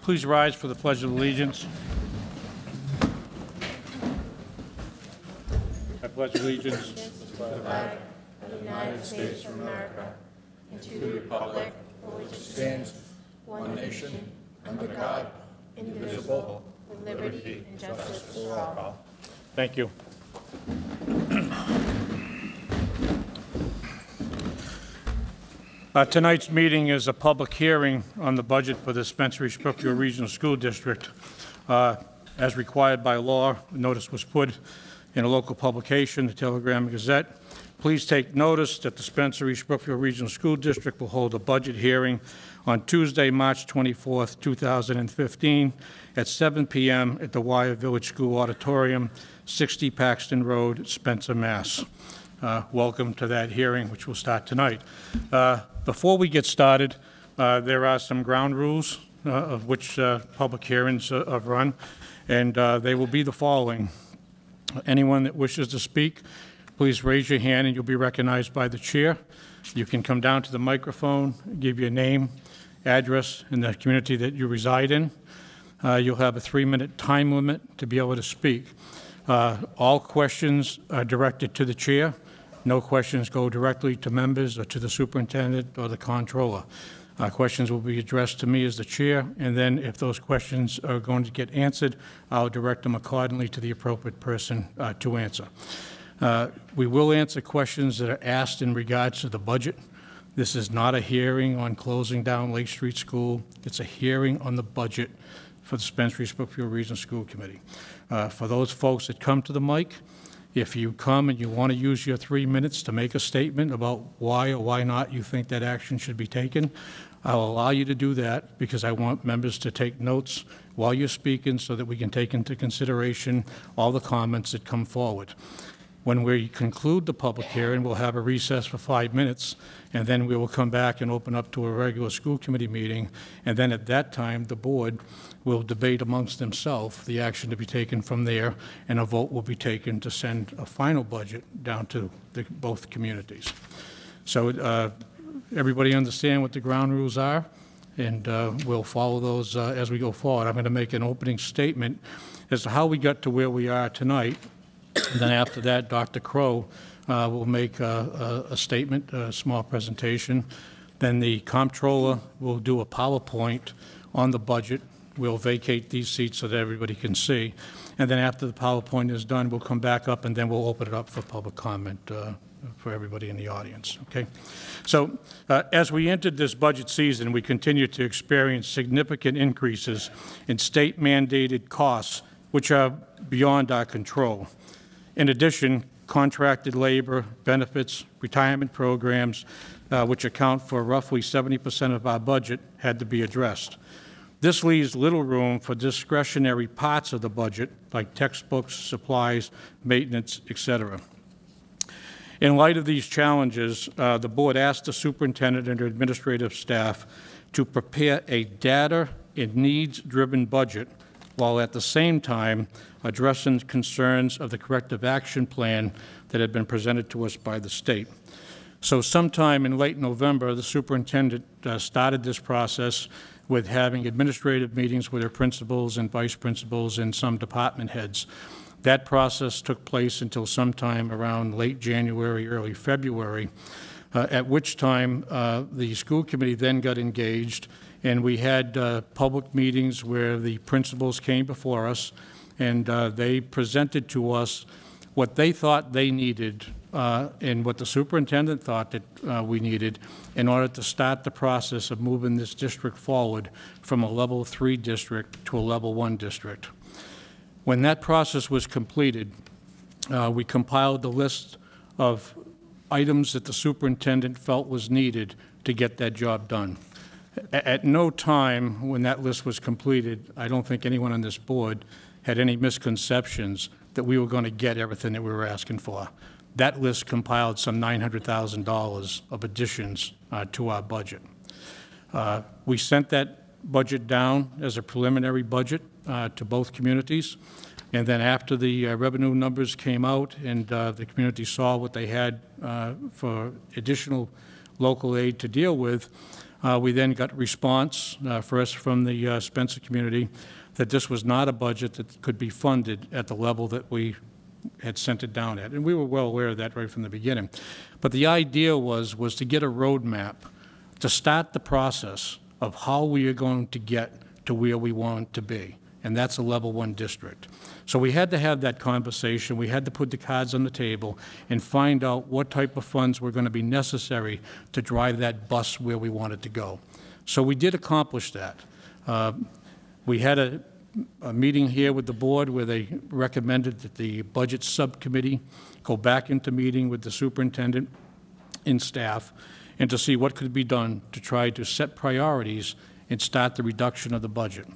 Please rise for the Pledge of Allegiance. I pledge allegiance to the flag of the United States of America and to the republic for which it stands, one nation, under God, indivisible, with liberty and justice for all. Thank you. Tonight's meeting is a public hearing on the budget for the Spencer-East-Brookfield Regional School District. As required by law, a notice was put in a local publication, the Telegram Gazette. Please take notice that the Spencer-East-Brookfield Regional School District will hold a budget hearing on Tuesday, March 24th, 2015 at 7 p.m. at the Wyatt Village School Auditorium, 60 Paxton Road, Spencer, Mass. Welcome to that hearing, which will start tonight. Before we get started, there are some ground rules of which public hearings are run, and they will be the following. Anyone that wishes to speak, please raise your hand and you'll be recognized by the chair. You can come down to the microphone, give your name, address, and the community that you reside in. You'll have a 3-minute time limit to be able to speak. All questions are directed to the chair. No questions go directly to members or to the superintendent or the comptroller. Questions will be addressed to me as the chair, and then if those questions are going to get answered, I'll direct them accordingly to the appropriate person to answer. We will answer questions that are asked in regards to the budget. This is not a hearing on closing down Lake Street School. It's a hearing on the budget for the Spencer-East-Brookfield Regional School Committee. For those folks that come to the mic, if you come and you want to use your 3 minutes to make a statement about why or why not you think that action should be taken, I'll allow you to do that because I want members to take notes while you're speaking so that we can take into consideration all the comments that come forward. When we conclude the public hearing, we'll have a recess for 5 minutes, and then we will come back and open up to a regular school committee meeting, and then at that time, the board will debate amongst themselves the action to be taken from there, and a vote will be taken to send a final budget down to both communities. So everybody understand what the ground rules are, and we'll follow those as we go forward. I'm going to make an opening statement as to how we got to where we are tonight. And then after that, Dr. Crow will make a statement, a small presentation. Then the comptroller will do a PowerPoint on the budget. We'll vacate these seats so that everybody can see. And then after the PowerPoint is done, we'll come back up and then we'll open it up for public comment for everybody in the audience, okay? So as we entered this budget season, we continue to experience significant increases in state-mandated costs, which are beyond our control. In addition, contracted labor, benefits, retirement programs, which account for roughly 70% of our budget, had to be addressed. This leaves little room for discretionary parts of the budget, like textbooks, supplies, maintenance, etc. In light of these challenges, the board asked the superintendent and administrative staff to prepare a data and needs-driven budget while at the same time addressing concerns of the corrective action plan that had been presented to us by the state. So sometime in late November, the superintendent started this process with having administrative meetings with her principals and vice principals and some department heads. That process took place until sometime around late January, early February, at which time the school committee then got engaged, and we had public meetings where the principals came before us and they presented to us what they thought they needed and what the superintendent thought that we needed in order to start the process of moving this district forward from a level 3 district to a level 1 district. When that process was completed, we compiled the list of items that the superintendent felt was needed to get that job done. At no time when that list was completed, I don't think anyone on this board had any misconceptions that we were going to get everything that we were asking for. That list compiled some $900,000 of additions to our budget. We sent that budget down as a preliminary budget to both communities. And then after the revenue numbers came out and the community saw what they had for additional local aid to deal with, We then got response, first from the Spencer community, that this was not a budget that could be funded at the level that we had sent it down at. And we were well aware of that right from the beginning. But the idea was to get a roadmap to start the process of how we are going to get to where we want to be. And that's a level 1 district. So we had to have that conversation. We had to put the cards on the table and find out what type of funds were going to be necessary to drive that bus where we wanted to go. So we did accomplish that. We had a meeting here with the board where they recommended that the budget subcommittee go back into meeting with the superintendent and staff and to see what could be done to try to set priorities and start the reduction of the budget.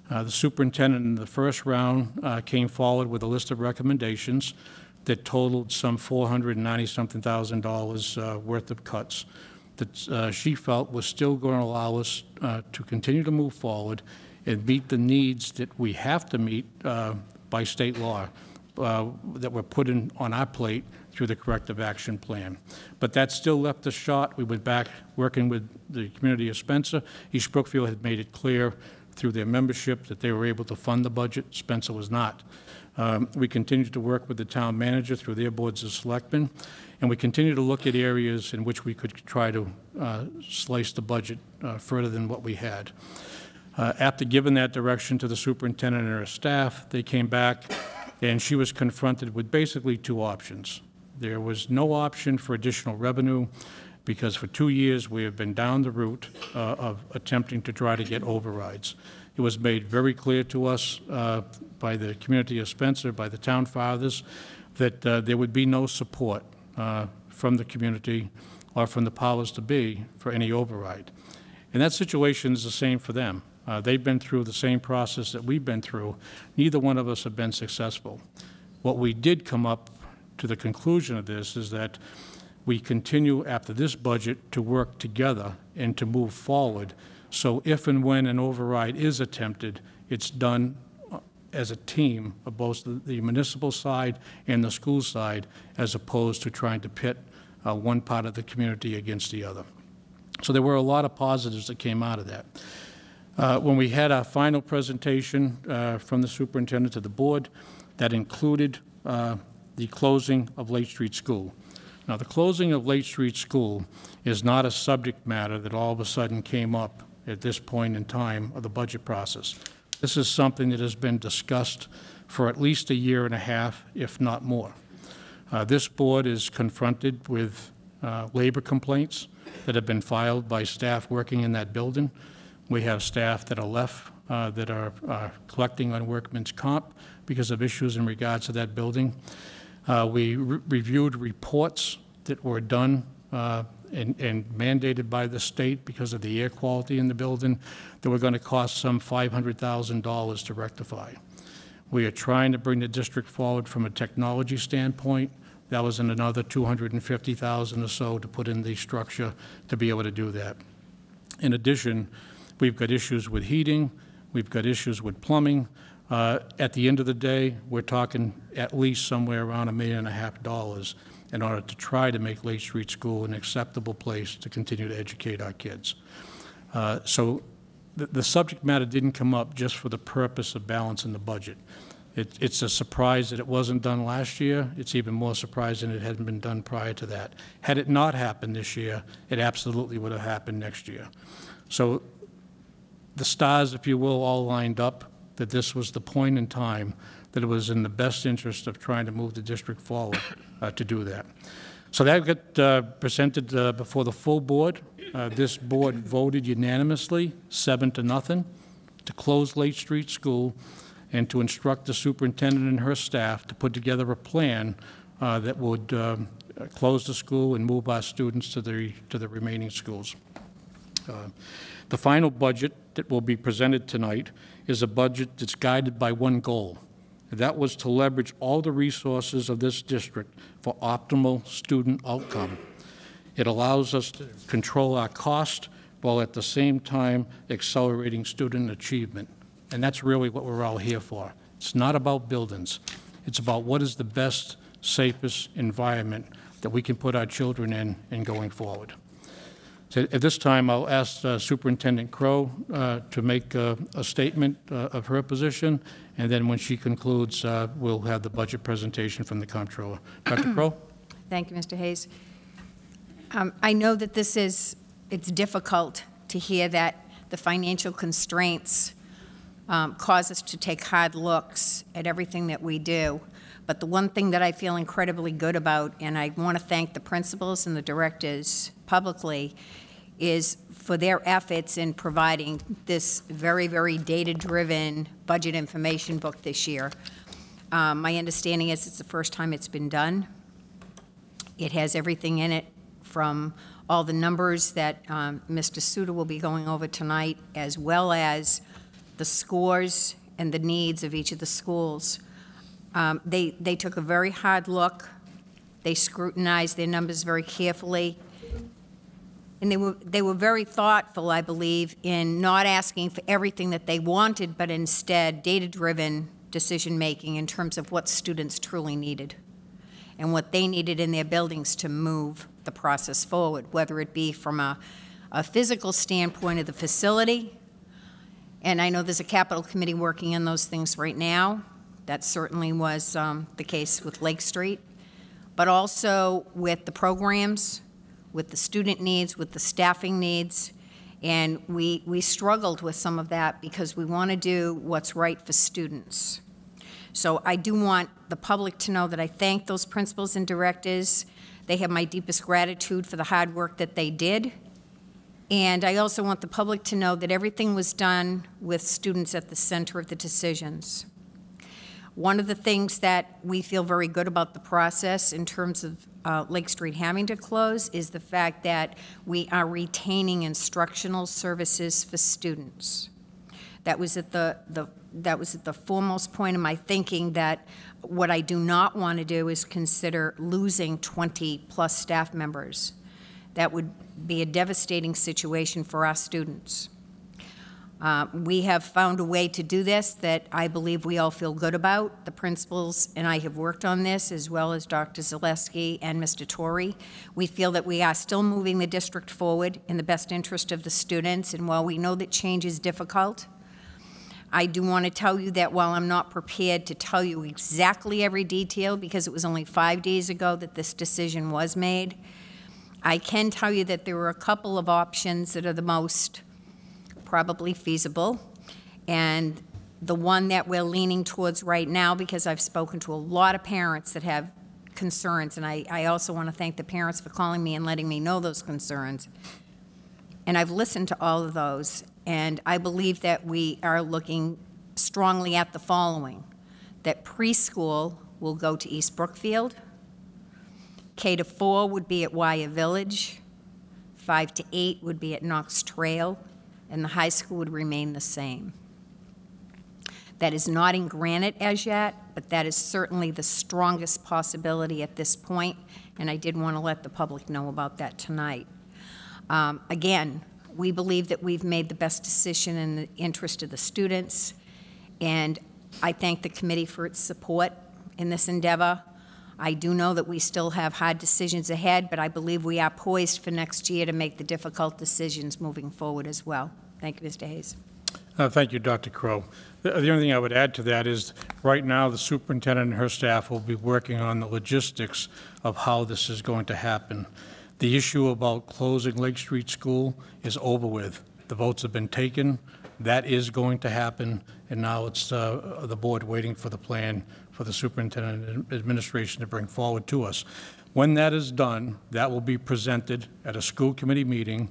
The superintendent in the first round came forward with a list of recommendations that totaled some $490,000 worth of cuts that she felt was still going to allow us to continue to move forward and meet the needs that we have to meet by state law that were put on our plate through the corrective action plan. But that still left us short. We went back working with the community of Spencer. East Brookfield had made it clear through their membership that they were able to fund the budget. Spencer was not. We continued to work with the town manager through their boards of selectmen, and we continue to look at areas in which we could try to slice the budget further than what we had. After giving that direction to the superintendent and her staff, they came back, and she was confronted with basically 2 options. There was no option for additional revenue because for 2 years we have been down the route of attempting to try to get overrides. It was made very clear to us by the community of Spencer, by the town fathers, that there would be no support from the community or from the powers to be for any override. And that situation is the same for them. They've been through the same process that we've been through. Neither one of us have been successful. What we did come up to the conclusion of this is that we continue after this budget to work together and to move forward. So if and when an override is attempted, it's done as a team of both the municipal side and the school side, as opposed to trying to pit one part of the community against the other. So there were a lot of positives that came out of that. When we had our final presentation from the superintendent to the board, that included the closing of Lake Street School. Now, the closing of Lake Street School is not a subject matter that all of a sudden came up at this point in time of the budget process. This is something that has been discussed for at least a year and a half, if not more. This board is confronted with labor complaints that have been filed by staff working in that building. We have staff that are left that are collecting on workman's comp because of issues in regards to that building. We reviewed reports that were done and mandated by the state because of the air quality in the building that were going to cost some $500,000 to rectify. We are trying to bring the district forward from a technology standpoint. That was in another $250,000 or so to put in the structure to be able to do that. In addition, we've got issues with heating. We've got issues with plumbing. At the end of the day, we're talking at least somewhere around $1.5 million in order to try to make Lake Street School an acceptable place to continue to educate our kids. So the subject matter didn't come up just for the purpose of balancing the budget. It's a surprise that it wasn't done last year. It's even more surprising it hadn't been done prior to that. Had it not happened this year, it absolutely would have happened next year. So the stars, if you will, all lined up that this was the point in time that it was in the best interest of trying to move the district forward to do that. So that got presented before the full board. This board voted unanimously, 7-0, to close Lake Street School and to instruct the superintendent and her staff to put together a plan that would close the school and move our students to the remaining schools. The final budget that will be presented tonight is a budget that's guided by one goal. That was to leverage all the resources of this district for optimal student outcome. It allows us to control our cost while at the same time accelerating student achievement. And that's really what we're all here for. It's not about buildings. It's about what is the best, safest environment that we can put our children in going forward. So at this time, I'll ask Superintendent Crowe to make a statement of her position, and then when she concludes, we'll have the budget presentation from the comptroller. Dr. Crowe? Thank you, Mr. Hayes. I know that it's difficult to hear that the financial constraints cause us to take hard looks at everything that we do. But the one thing that I feel incredibly good about, and I want to thank the principals and the directors publicly, is for their efforts in providing this very, very data-driven budget information book this year. My understanding is it's the first time it's been done. It has everything in it from all the numbers that Mr. Suter will be going over tonight, as well as the scores and the needs of each of the schools. They took a very hard look. They scrutinized their numbers very carefully. And they were very thoughtful, I believe, in not asking for everything that they wanted, but instead data-driven decision-making in terms of what students truly needed and what they needed in their buildings to move the process forward, whether it be from a physical standpoint of the facility. And I know there's a capital committee working on those things right now. That certainly was the case with Lake Street, but also with the programs, with the student needs, with the staffing needs. And we struggled with some of that because we want to do what's right for students. So I do want the public to know that I thank those principals and directors. They have my deepest gratitude for the hard work that they did. And I also want the public to know that everything was done with students at the center of the decisions. One of the things that we feel very good about the process in terms of Lake Street having to close is the fact that we are retaining instructional services for students. That was at the foremost point of my thinking, that what I do not want to do is consider losing 20+ staff members. That would be a devastating situation for our students. We have found a way to do this that I believe we all feel good about. The principals and I have worked on this, as well as Dr. Zaleski and Mr. Torrey. We feel that we are still moving the district forward in the best interest of the students, and while we know that change is difficult, I do want to tell you that while I'm not prepared to tell you exactly every detail, because it was only 5 days ago that this decision was made, I can tell you that there were a couple of options that are the most probably feasible, and the one that we're leaning towards right now, because I've spoken to a lot of parents that have concerns, and I also want to thank the parents for calling me and letting me know those concerns. And I've listened to all of those, and I believe that we are looking strongly at the following: that preschool will go to East Brookfield, K-4 would be at Wyer Village, 5-8 would be at Knox Trail, and the high school would remain the same. That is not in granite as yet, but that is certainly the strongest possibility at this point, and I did want to let the public know about that tonight. Again, we believe that we've made the best decision in the interest of the students, and I thank the committee for its support in this endeavor. I do know that we still have hard decisions ahead, but I believe we are poised for next year to make the difficult decisions moving forward as well. Thank you, Mr. Hayes. Thank you, Dr. Crowe. The only thing I would add to that is right now the superintendent and her staff will be working on the logistics of how this is going to happen. The issue about closing Lake Street School is over with. The votes have been taken. That is going to happen, and now it's the board waiting for the plan for the superintendent and administration to bring forward to us. When that is done, that will be presented at a school committee meeting,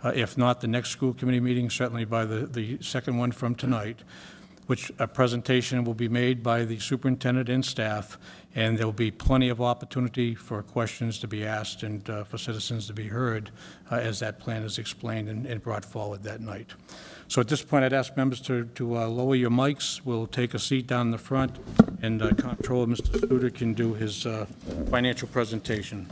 if not the next school committee meeting, certainly by the second one from tonight, which a presentation will be made by the superintendent and staff, and there will be plenty of opportunity for questions to be asked and for citizens to be heard as that plan is explained and brought forward that night. So at this point, I'd ask members to lower your mics. We'll take a seat down the front, and Comptroller Mr. Suter can do his financial presentation.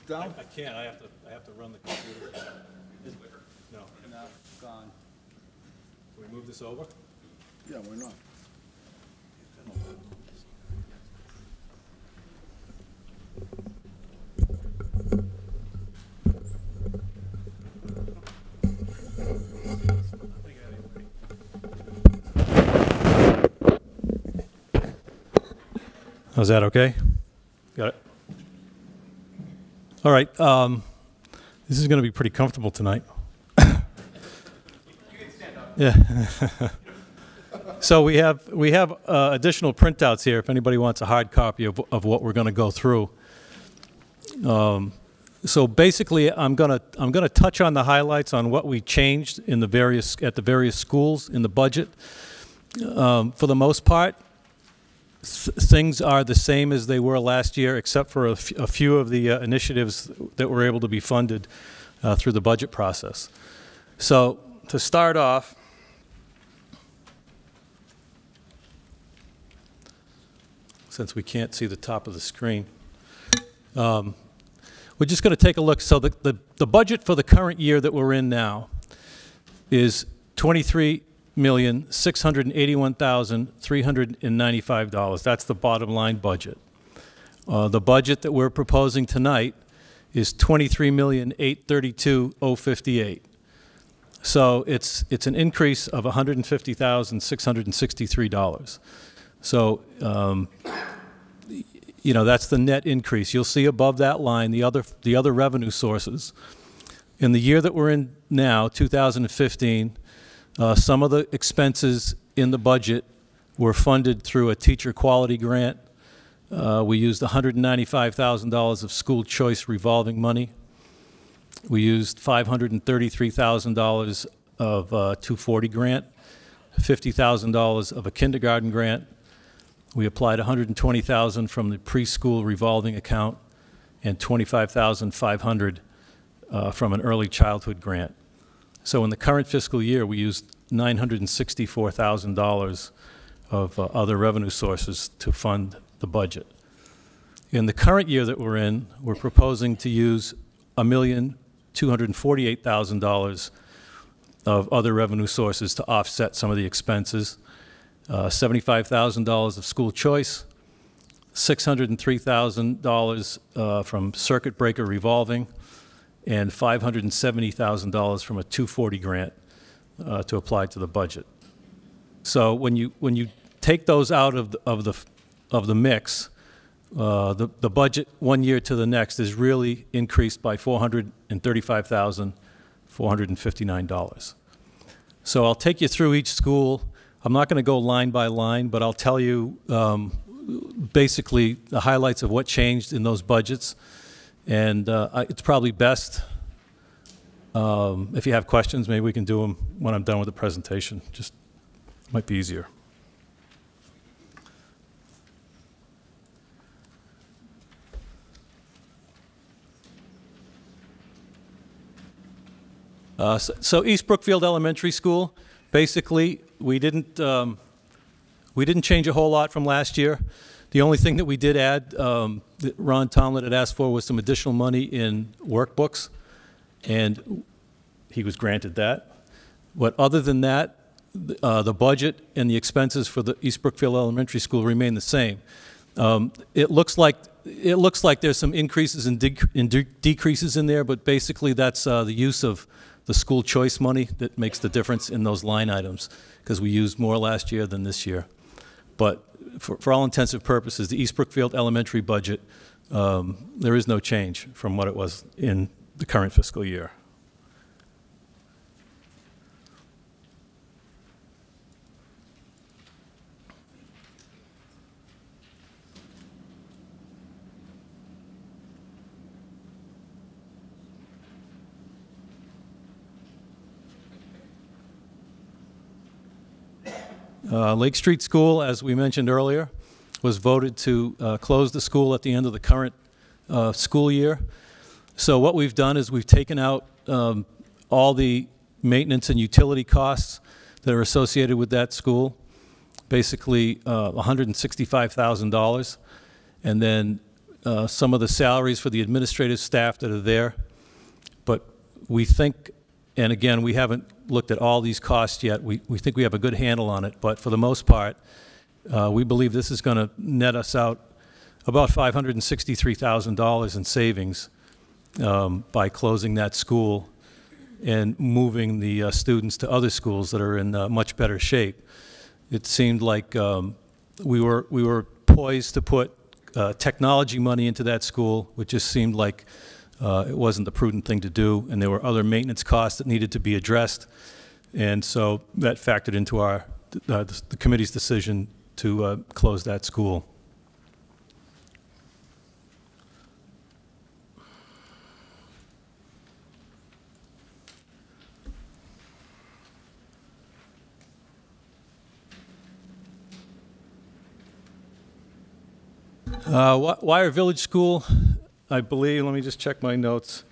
down? I can't, I have to run the computer. No. No, gone. Can we move this over? Yeah, why not? Is that okay? Got it? All right, this is going to be pretty comfortable tonight. Yeah. So we have additional printouts here if anybody wants a hard copy of what we're going to go through. So basically, I'm going to touch on the highlights on what we changed in the various schools in the budget. For the most part, things are the same as they were last year, except for a few of the initiatives that were able to be funded through the budget process. So to start off, since we can't see the top of the screen, we're just going to take a look. So the budget for the current year that we're in now is $23,681,395. That's the bottom line budget. The budget that we're proposing tonight is $23,832,058. So it's an increase of $150,663. So you know, that's the net increase. You'll see above that line the other revenue sources. In the year that we're in now, 2015. Some of the expenses in the budget were funded through a teacher quality grant. We used $195,000 of school choice revolving money. We used $533,000 of 240 grant, $50,000 of a kindergarten grant. We applied $120,000 from the preschool revolving account and $25,500 from an early childhood grant. So in the current fiscal year, we used $964,000 of other revenue sources to fund the budget. In the current year that we're in, we're proposing to use $1,248,000 of other revenue sources to offset some of the expenses. $75,000 of school choice, $603,000 from circuit breaker revolving, and $570,000 from a 240 grant to apply to the budget. So when you take those out of the mix, the budget 1 year to the next is really increased by $435,459. So I'll take you through each school. I'm not going to go line by line, but I'll tell you basically the highlights of what changed in those budgets. And it's probably best, if you have questions, maybe we can do them when I'm done with the presentation. Just might be easier. So East Brookfield Elementary School, basically, we didn't change a whole lot from last year. The only thing that we did add, that Ron Tomlin had asked for, was some additional money in workbooks, and he was granted that. But other than that, the budget and the expenses for the East Brookfield Elementary School remain the same. It looks like there's some increases and decreases in there, but basically that's the use of the school choice money that makes the difference in those line items, because we used more last year than this year. But for all intensive purposes, the East Brookfield Elementary budget, there is no change from what it was in the current fiscal year. Lake Street School, as we mentioned earlier, was voted to close the school at the end of the current school year. So what we've done is we've taken out all the maintenance and utility costs that are associated with that school, basically $165,000, and then some of the salaries for the administrative staff that are there, but we think, and again, we haven't looked at all these costs yet, we think we have a good handle on it, but for the most part, we believe this is going to net us out about $563,000 in savings by closing that school and moving the students to other schools that are in much better shape. It seemed like we were poised to put technology money into that school, which just seemed like it wasn't the prudent thing to do, and there were other maintenance costs that needed to be addressed, and so that factored into our the committee's decision to close that school. Wire Village School, I believe, let me just check my notes.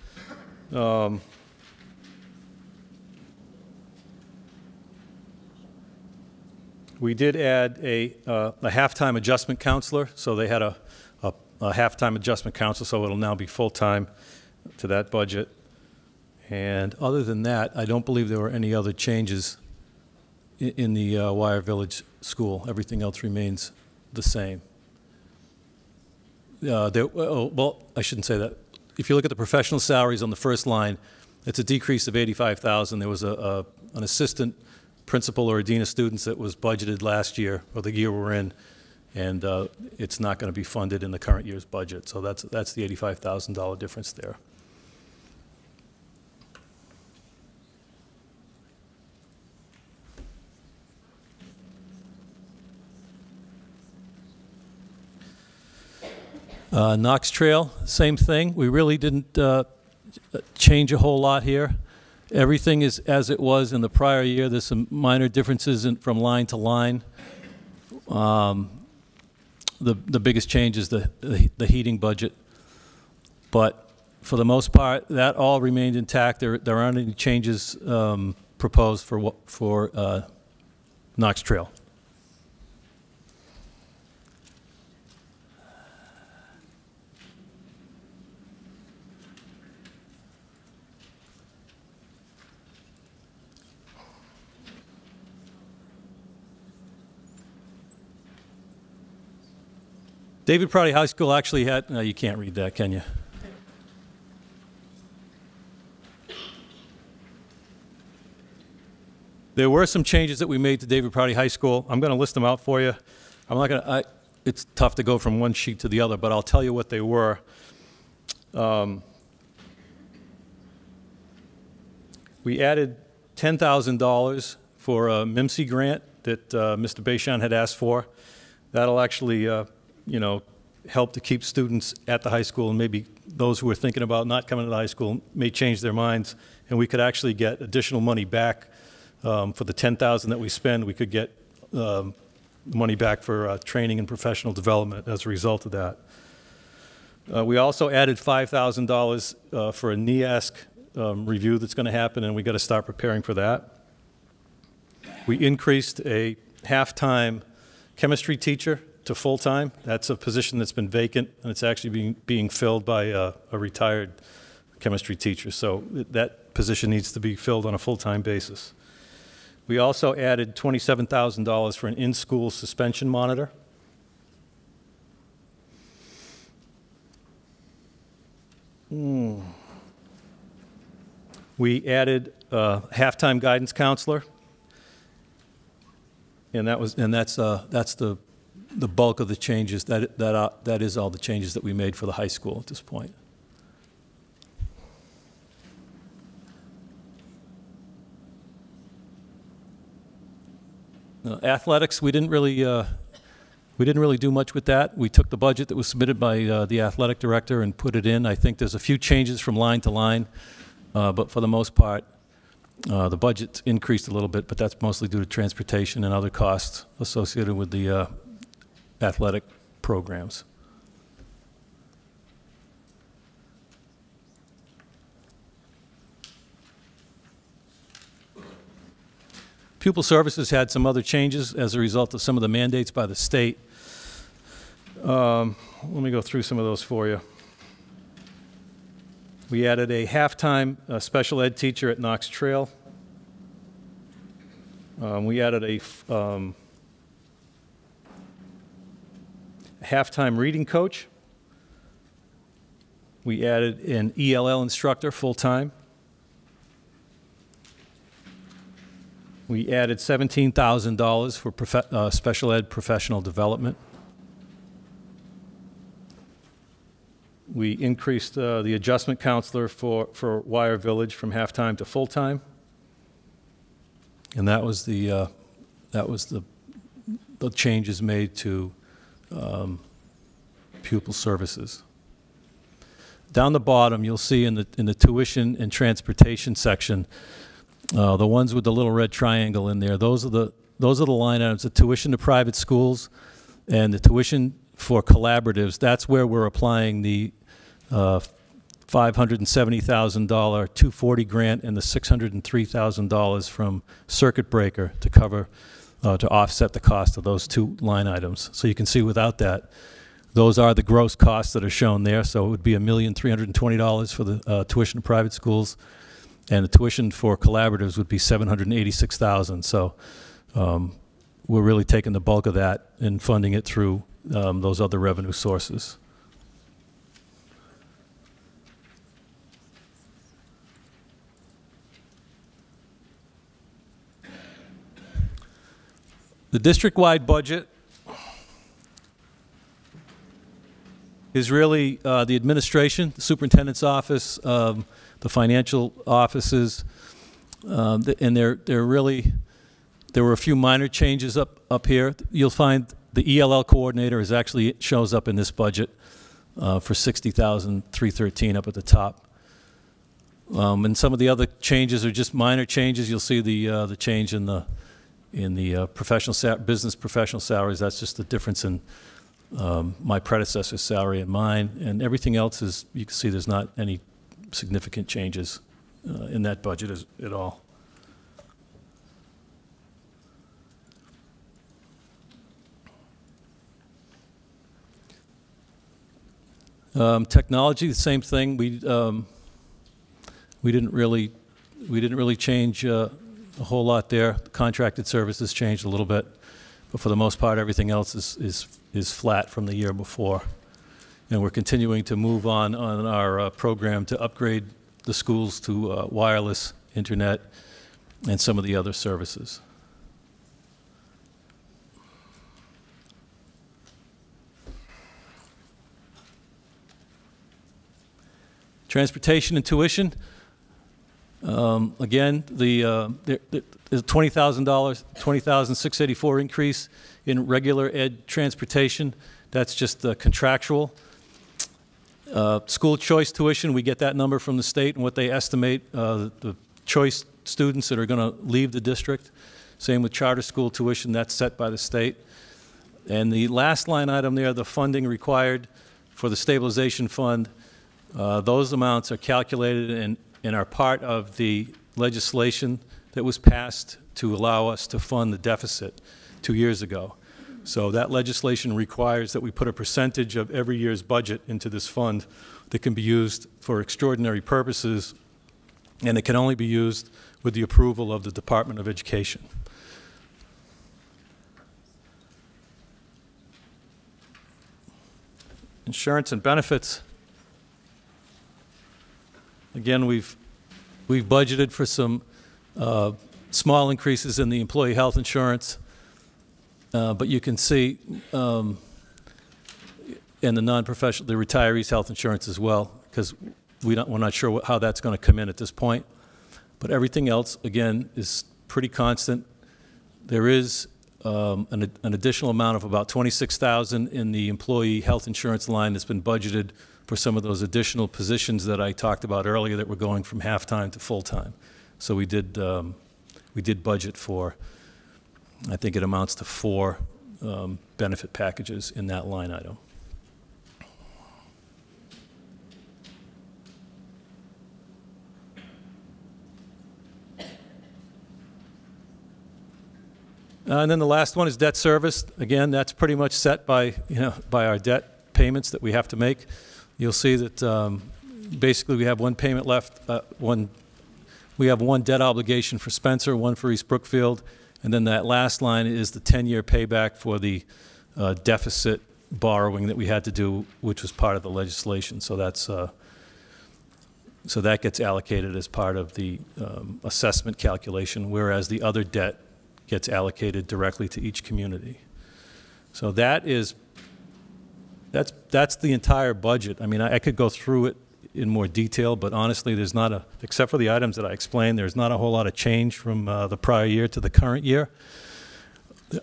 We did add a halftime adjustment counselor, so they had a halftime adjustment counselor, so it'll now be full-time to that budget. And other than that, I don't believe there were any other changes in the Wire Village School. Everything else remains the same. Well, I shouldn't say that. If you look at the professional salaries on the first line, it's a decrease of $85,000. There was an assistant principal or a dean of students that was budgeted last year, or the year we're in, and it's not going to be funded in the current year's budget. So that's the $85,000 difference there. Knox Trail, same thing. We really didn't change a whole lot here. Everything is as it was in the prior year. There's some minor differences from line to line. The biggest change is the heating budget. But for the most part, that all remained intact. There aren't any changes proposed for Knox Trail. David Prouty High School actually had, no, you can't read that, can you? There were some changes that we made to David Prouty High School. I'm going to list them out for you. I'm not going to, it's tough to go from one sheet to the other, but I'll tell you what they were. We added $10,000 for a MIMSI grant that Mr. Bayshon had asked for. That'll actually help to keep students at the high school, and maybe those who are thinking about not coming to the high school may change their minds, and we could actually get additional money back for the $10,000 that we spend. We could get money back for training and professional development as a result of that. We also added $5,000 for a NEASC review that's going to happen, and we got to start preparing for that. We increased a half-time chemistry teacher to full-time. That's a position that's been vacant, and it's actually being filled by a retired chemistry teacher. So that position needs to be filled on a full-time basis. We also added $27,000 for an in-school suspension monitor. We added a half-time guidance counselor, and that's the bulk of the changes. That is all the changes that we made for the high school at this point. Athletics, we didn't really do much with that. We took the budget that was submitted by the athletic director and put it in. I think there's a few changes from line to line, but for the most part, the budget increased a little bit, but that's mostly due to transportation and other costs associated with the athletic programs. Pupil services had some other changes as a result of some of the mandates by the state. Let me go through some of those for you. We added a half-time special ed teacher at Knox Trail. We added a half-time reading coach. We added an ELL instructor full-time. We added $17,000 for special ed professional development. We increased the adjustment counselor for Wire Village from half-time to full-time. And that was the changes made to pupil services. Down the bottom, you'll see in the tuition and transportation section, the ones with the little red triangle in there. Those are the line items: the tuition to private schools and the tuition for collaboratives. That's where we're applying the $570,000 240 grant and the $603,000 from Circuit Breaker to cover to offset the cost of those two line items. So you can see without that, those are the gross costs that are shown there. So it would be $1,320 for the tuition to private schools, and the tuition for collaboratives would be $786,000. So we're really taking the bulk of that and funding it through those other revenue sources. The district-wide budget is really the administration, the superintendent's office, the financial offices, and there were a few minor changes up here. You'll find the ELL coordinator shows up in this budget for $60,313 up at the top. And some of the other changes are just minor changes. You'll see the change in the business professional salaries. That's just the difference in my predecessor's salary and mine, and everything else is, you can see there's not any significant changes in that budget at all. Technology, the same thing. We didn't really change a whole lot there. Contracted services changed a little bit, but for the most part, everything else is flat from the year before. And we're continuing to move on our program to upgrade the schools to wireless internet and some of the other services. Transportation and tuition. Again, the $20,684 increase in regular ed transportation. That's just contractual. School choice tuition, we get that number from the state and what they estimate the choice students that are going to leave the district. Same with charter school tuition, that's set by the state. And the last line item there, the funding required for the stabilization fund, those amounts are calculated and are part of the legislation that was passed to allow us to fund the deficit 2 years ago. So that legislation requires that we put a percentage of every year's budget into this fund that can be used for extraordinary purposes, and it can only be used with the approval of the Department of Education. Insurance and benefits. Again, we've budgeted for some small increases in the employee health insurance, but you can see in the non-professional, the retirees' health insurance as well, because we're not sure how that's going to come in at this point. But everything else, again, is pretty constant. There is an additional amount of about $26,000 in the employee health insurance line that's been budgeted for some of those additional positions that I talked about earlier that were going from half-time to full-time. So we did budget for, I think it amounts to 4 benefit packages in that line item. And then the last one is debt service. Again, that's pretty much set by, by our debt payments that we have to make. You'll see that basically we have one payment left, we have one debt obligation for Spencer, one for East Brookfield, and then that last line is the 10-year payback for the deficit borrowing that we had to do, which was part of the legislation. So that's so that gets allocated as part of the assessment calculation, whereas the other debt gets allocated directly to each community. So that's the entire budget. I mean, I could go through it in more detail, but honestly, there's not except for the items that I explained, there's not a whole lot of change from the prior year to the current year.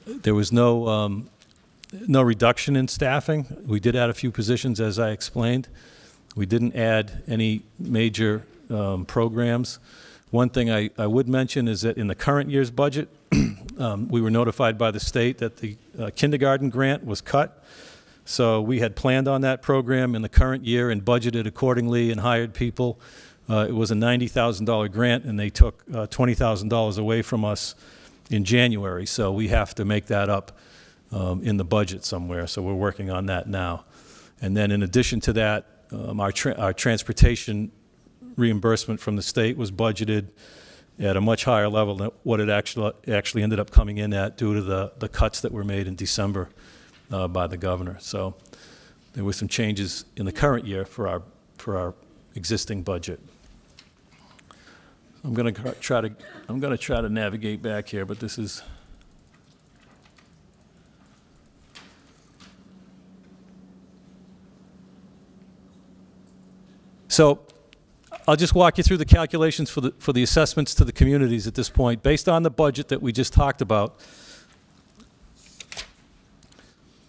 There was no reduction in staffing. We did add a few positions, as I explained. We didn't add any major programs. One thing I would mention is that in the current year's budget, we were notified by the state that the kindergarten grant was cut. So we had planned on that program in the current year and budgeted accordingly and hired people. It was a $90,000 grant, and they took $20,000 away from us in January. So we have to make that up in the budget somewhere. So we're working on that now. And then in addition to that, our transportation reimbursement from the state was budgeted at a much higher level than what it actually ended up coming in at due to the cuts that were made in December by the governor. So there were some changes in the current year for our existing budget. I'm going to try to navigate back here, but this is. So I'll just walk you through the calculations for the assessments to the communities at this point. Based on the budget that we just talked about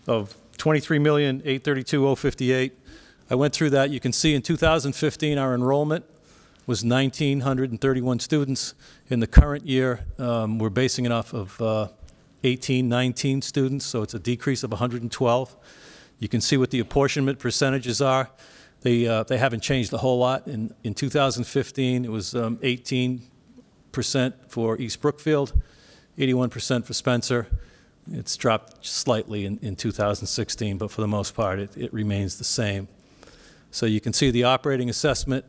of $23,832,058, I went through that. You can see in 2015 our enrollment was 1,931 students. In the current year, we're basing it off of 1,819 students, so it's a decrease of 112. You can see what the apportionment percentages are. They haven't changed a whole lot. In 2015, it was 18% for East Brookfield, 81% for Spencer. It's dropped slightly in 2016, but for the most part, it remains the same. So you can see the operating assessment.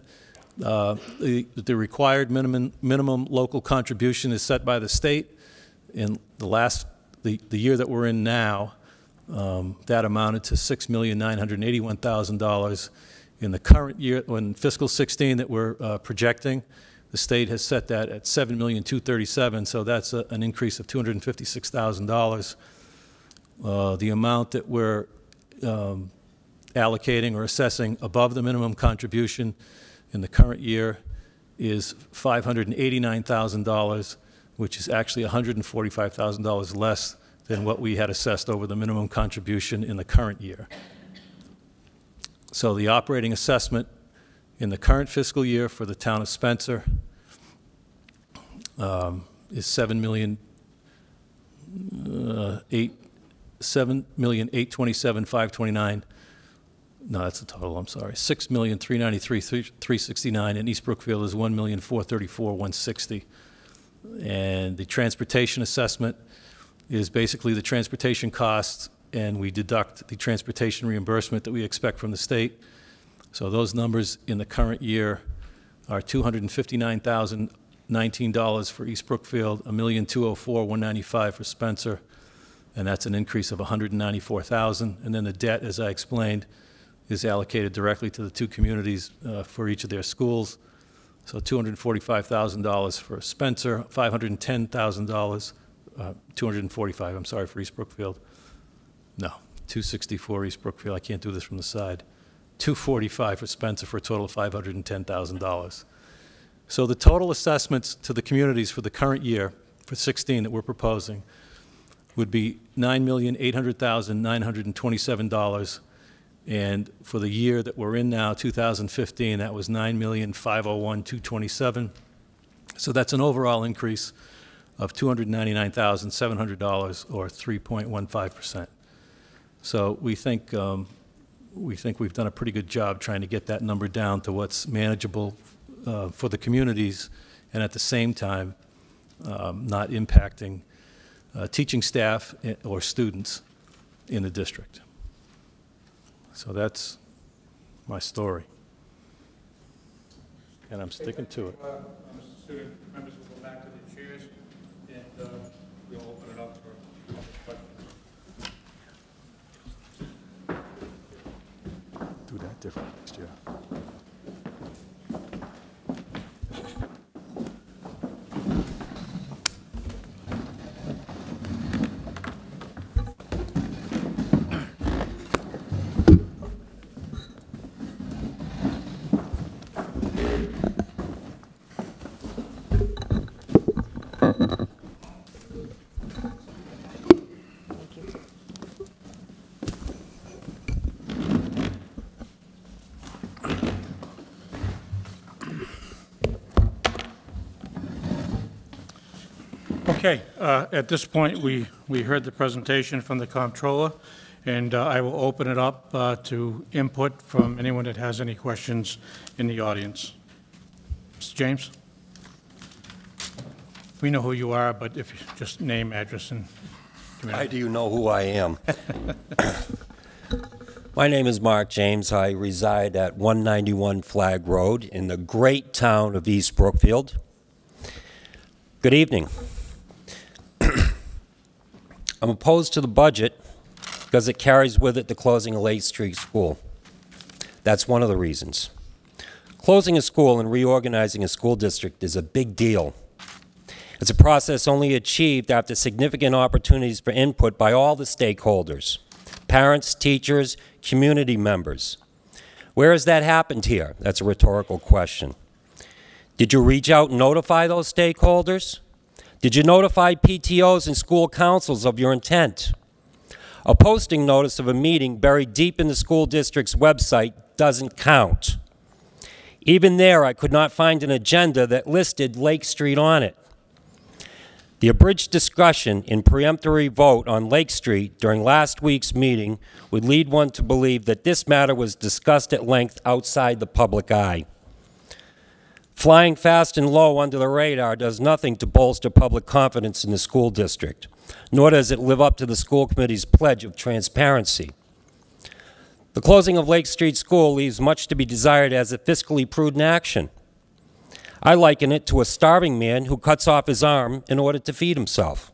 The required minimum local contribution is set by the state. In the year that we're in now, that amounted to $6,981,000. In the current year, in fiscal 16 that we're projecting, the state has set that at $7,237,000, so that's an increase of $256,000. The amount that we're allocating or assessing above the minimum contribution in the current year is $589,000, which is actually $145,000 less than what we had assessed over the minimum contribution in the current year. So the operating assessment in the current fiscal year for the town of Spencer is $7,827,529. No, that's the total. I'm sorry. $6,393,369, and East Brookfield is $1,434,160. And the transportation assessment is basically the transportation costs, and we deduct the transportation reimbursement that we expect from the state. So those numbers in the current year are $259,019 for East Brookfield, $1,204,195 for Spencer, and that's an increase of $194,000. And then the debt, as I explained, is allocated directly to the two communities for each of their schools. So $245,000 for Spencer, $510,000, $245, I'm sorry, for East Brookfield. No, 264 East Brookfield. I can't do this from the side. 245 for Spencer for a total of $510,000. So the total assessments to the communities for the current year, for 16 that we're proposing, would be $9,800,927. And for the year that we're in now, 2015, that was $9,501,227. So that's an overall increase of $299,700, or 3.15%. So we think we've done a pretty good job trying to get that number down to what's manageable for the communities, and at the same time not impacting teaching staff or students in the district. So that's my story. And I'm sticking to it. Mr. Student, members will go back to the chairs, and we'll open it up for questions. Do that different next year. Okay, at this point, we heard the presentation from the comptroller, and I will open it up to input from anyone that has any questions in the audience. Mr. James? We know who you are, but if you just name, address, and Why do you know who I am? My name is Mark James. I reside at 191 Flag Road in the great town of East Brookfield. Good evening. I'm opposed to the budget because it carries with it the closing of Lake Street School. That's one of the reasons. Closing a school and reorganizing a school district is a big deal. It's a process only achieved after significant opportunities for input by all the stakeholders, parents, teachers, community members. Where has that happened here? That's a rhetorical question. Did you reach out and notify those stakeholders? Did you notify PTOs and school councils of your intent? A posting notice of a meeting buried deep in the school district's website doesn't count. Even there, I could not find an agenda that listed Lake Street on it. The abridged discussion in peremptory vote on Lake Street during last week's meeting would lead one to believe that this matter was discussed at length outside the public eye. Flying fast and low under the radar does nothing to bolster public confidence in the school district, nor does it live up to the school committee's pledge of transparency. The closing of Lake Street School leaves much to be desired as a fiscally prudent action. I liken it to a starving man who cuts off his arm in order to feed himself.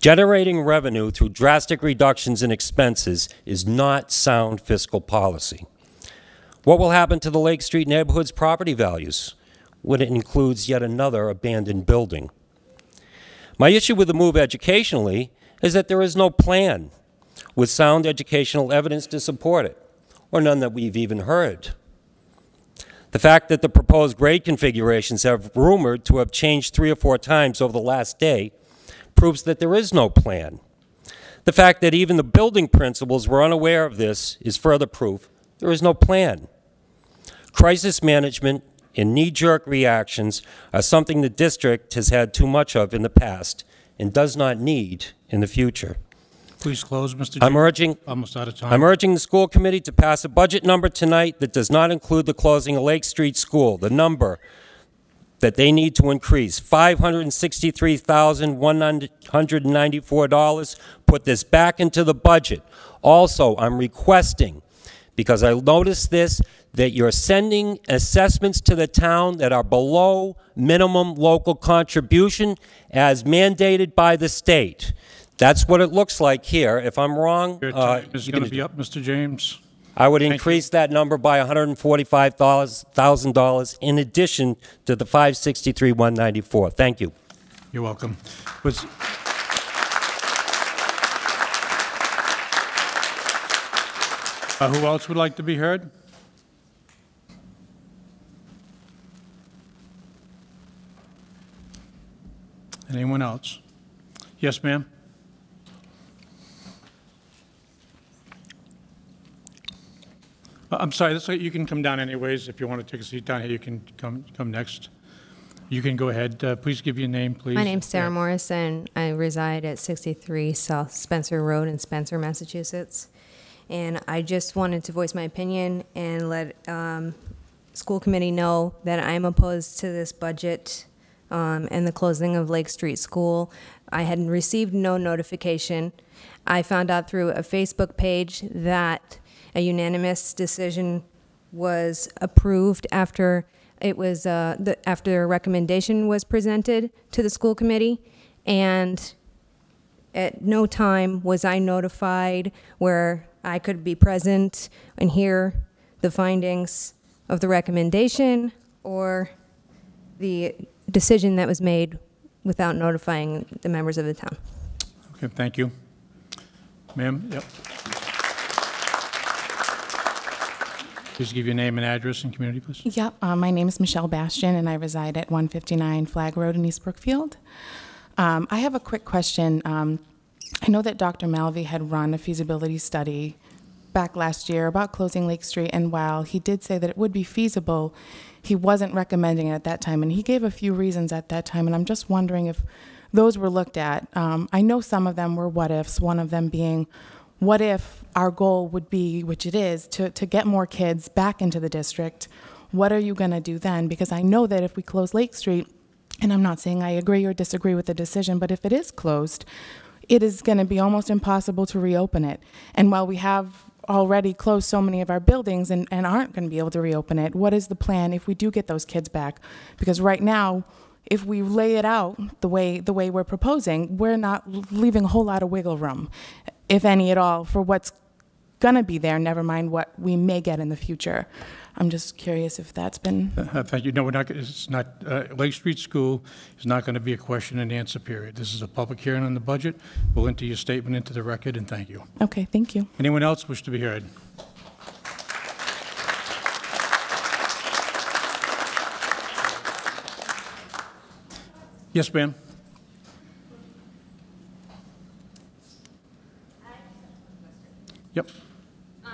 Generating revenue through drastic reductions in expenses is not sound fiscal policy. What will happen to the Lake Street neighborhood's property values when it includes yet another abandoned building? My issue with the move educationally is that there is no plan with sound educational evidence to support it, or none that we've even heard. The fact that the proposed grade configurations have rumored to have changed 3 or 4 times over the last day proves that there is no plan. The fact that even the building principals were unaware of this is further proof there is no plan. Crisis management and knee-jerk reactions are something the district has had too much of in the past and does not need in the future. Please close, Mr. James. Almost out of time. I'm urging the school committee to pass a budget number tonight that does not include the closing of Lake Street School. The number that they need to increase, $563,194. Put this back into the budget. Also, I'm requesting, because I noticed this, that you're sending assessments to the town that are below minimum local contribution as mandated by the state. That's what it looks like here. If I'm wrong, Your time is going to be up, Mr. James. I would increase that number by $145,000 in addition to the $563,194. Thank you. You're welcome. Who else would like to be heard? Anyone else? Yes, ma'am. I'm sorry, you can come down anyways. If you want to take a seat down here, you can come next. You can go ahead. Please give your name, please. My name's Sarah Morrison. I reside at 63 South Spencer Road in Spencer, Massachusetts. And I just wanted to voice my opinion and let school committee know that I'm opposed to this budget. and the closing of Lake Street School. I had received no notification. I found out through a Facebook page that a unanimous decision was approved after it was after a recommendation was presented to the school committee, and at no time was I notified where I could be present and hear the findings of the recommendation or the decision that was made without notifying the members of the town. Okay, thank you. Ma'am, yep. Please give your name and address and community, please. Yep, my name is Michelle Bastian, and I reside at 159 Flag Road in East Brookfield. I have a quick question. I know that Dr. Malvey had run a feasibility study back last year about closing Lake Street, and while he did say that it would be feasible, he wasn't recommending it at that time, and he gave a few reasons at that time, and I'm just wondering if those were looked at. I know some of them were what-ifs, one of them being, what if our goal would be, which it is, to get more kids back into the district? What are you going to do then? Because I know that if we close Lake Street, and I'm not saying I agree or disagree with the decision, but if it is closed, it is going to be almost impossible to reopen it. And while we have already closed so many of our buildings and aren't going to be able to reopen it, what is the plan if we do get those kids back? Because right now, if we lay it out the way we're proposing, we're not leaving a whole lot of wiggle room, if any at all, for what's going to be there, never mind what we may get in the future. I'm just curious if that's been... Thank you. No, we're not, it's not, Lake Street School is not going to be a question and answer period. This is a public hearing on the budget. We'll enter your statement into the record, and thank you. Okay, thank you. Anyone else wish to be heard? Yes, ma'am. Yep. My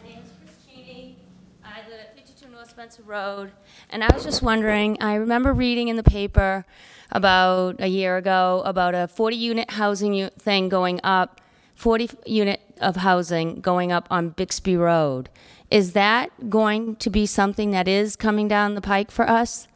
name is Chris Cheney. I live at 52 North Spencer Road, and I was just wondering, I remember reading in the paper about a year ago about a 40-unit housing thing going up, 40-unit of housing going up on Bixby Road. Is that going to be something that is coming down the pike for us?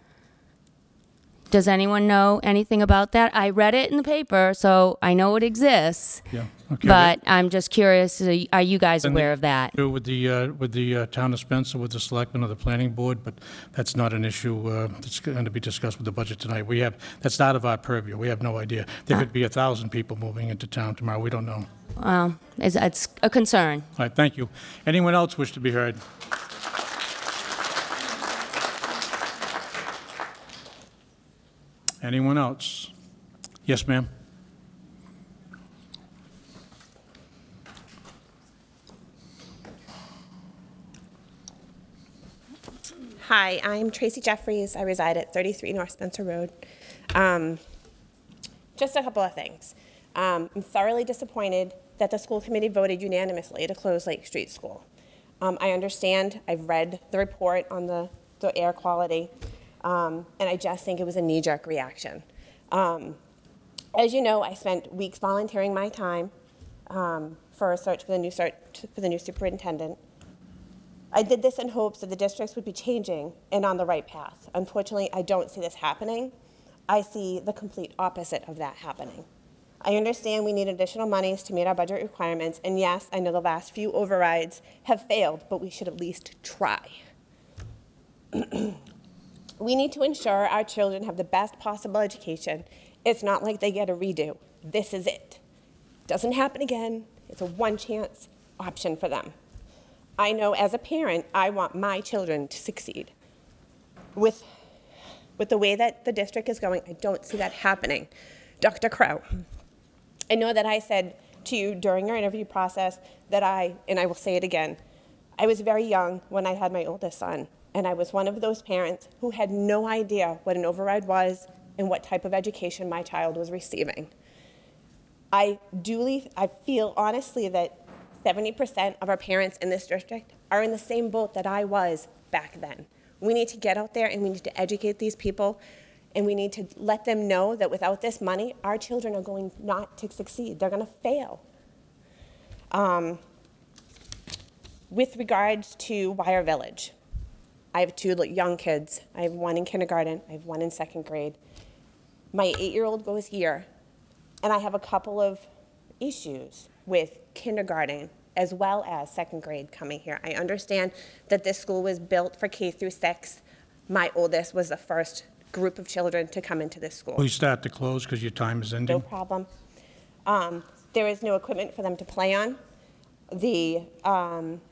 Does anyone know anything about that? I read it in the paper, so I know it exists. Yeah. Okay. But I'm just curious, are you guys aware of that? With the town of Spencer, with the selectmen of the planning board, but that's not an issue that's going to be discussed with the budget tonight. That's out of our purview. We have no idea. There could be 1,000 people moving into town tomorrow. We don't know. Well, it's a concern. All right, thank you. Anyone else wish to be heard? Anyone else? Yes, ma'am. Hi, I'm Tracy Jeffries. I reside at 33 North Spencer Road. Just a couple of things. I'm thoroughly disappointed that the school committee voted unanimously to close Lake Street School. I understand, I've read the report on the air quality, and I just think it was a knee-jerk reaction. As you know, I spent weeks volunteering my time for a search for the new superintendent. I did this in hopes that the districts would be changing and on the right path. Unfortunately, I don't see this happening. I see the complete opposite of that happening. I understand we need additional monies to meet our budget requirements, and yes, I know the last few overrides have failed, but we should at least try. We need to ensure our children have the best possible education. It's not like they get a redo. This is it. Doesn't happen again. It's a one-chance option for them. I know as a parent, I want my children to succeed. With the way that the district is going, I don't see that happening. Dr. Crow, I know that I said to you during your interview process that and I will say it again, I was very young when I had my oldest son, and I was one of those parents who had no idea what an override was and what type of education my child was receiving. I feel honestly that 70% of our parents in this district are in the same boat that I was back then. We need to get out there and we need to educate these people, and we need to let them know that without this money, our children are going not to succeed. They're going to fail. With regards to Wire Village, I have 2 young kids. I have 1 in kindergarten. I have 1 in 2nd grade. My 8-year-old goes here, and I have a couple of issues with kindergarten as well as 2nd grade coming here. I understand that this school was built for K through 6. My oldest was the first group of children to come into this school. Please start to close because your time is No ending. problem. There is no equipment for them to play on. The,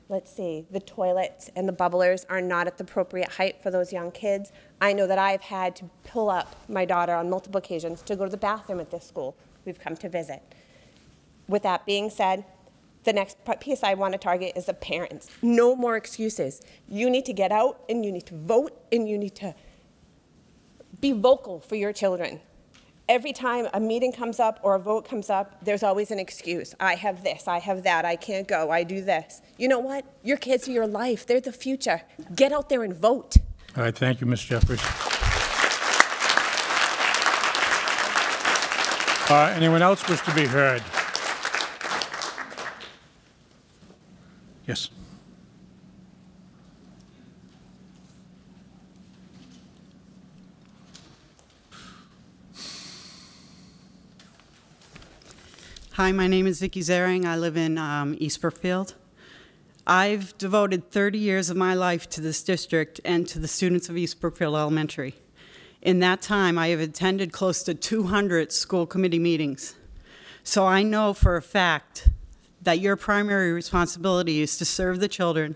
let's see, the toilets and the bubblers are not at the appropriate height for those young kids. I know that I've had to pull up my daughter on multiple occasions to go to the bathroom at this school. We've come to visit. With that being said, the next piece I want to target is the parents. No more excuses. You need to get out and you need to vote and you need to be vocal for your children. Every time a meeting comes up or a vote comes up, there's always an excuse. I have this, I have that, I can't go, I do this. You know what? Your kids are your life. They're the future. Get out there and vote. All right, thank you, Ms. Jeffries. Anyone else wish to be heard? Yes. Hi, my name is Vicki Zering. I live in East Brookfield. I've devoted 30 years of my life to this district and to the students of East Brookfield Elementary. In that time, I have attended close to 200 school committee meetings. So I know for a fact that your primary responsibility is to serve the children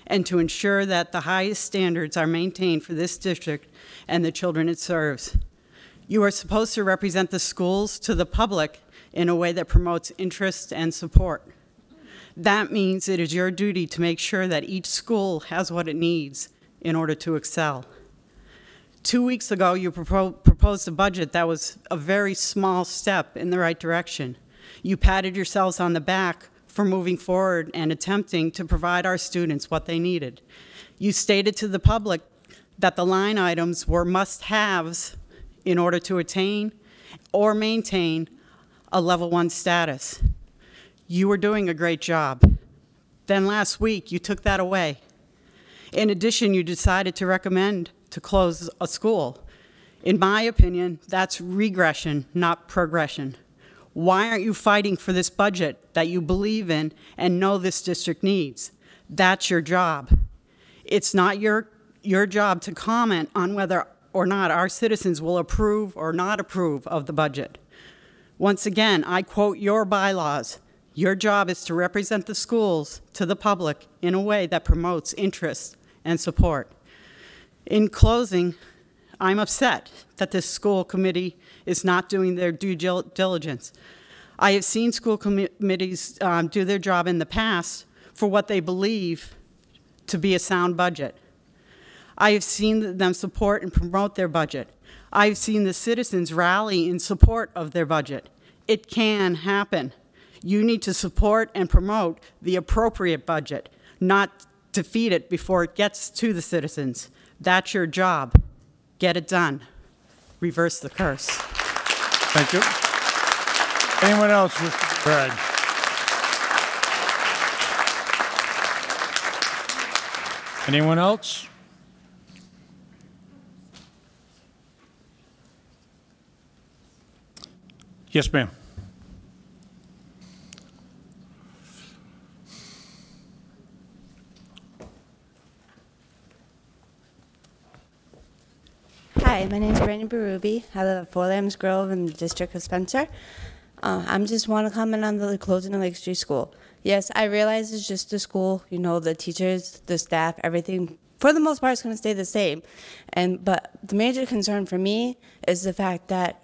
and to ensure that the highest standards are maintained for this district and the children it serves. You are supposed to represent the schools to the public in a way that promotes interest and support. That means it is your duty to make sure that each school has what it needs in order to excel. 2 weeks ago, you proposed a budget that was a very small step in the right direction. You patted yourselves on the back for moving forward and attempting to provide our students what they needed. You stated to the public that the line items were must-haves in order to attain or maintain a level 1 status. You were doing a great job. Then last week, you took that away. In addition, you decided to recommend to close a school. In my opinion, that's regression, not progression. Why aren't you fighting for this budget that you believe in and know this district needs? That's your job. It's not your job to comment on whether or not our citizens will approve or not approve of the budget. Once again, I quote your bylaws. Your job is to represent the schools to the public in a way that promotes interest and support. In closing, I'm upset that this school committee is not doing their due diligence. I have seen school committees do their job in the past for what they believe to be a sound budget. I have seen them support and promote their budget. I've seen the citizens rally in support of their budget. It can happen. You need to support and promote the appropriate budget, not defeat it before it gets to the citizens. That's your job. Get it done. Reverse the curse. Thank you. Anyone else wish to be heard? Anyone else? Yes, ma'am. Hi, my name is Brandon Berube. I live at Four Lambs Grove in the district of Spencer. I just want to comment on the closing of Lake Street School. Yes, I realize it's just a school. You know, the teachers, the staff, everything, for the most part, is going to stay the same. But the major concern for me is the fact that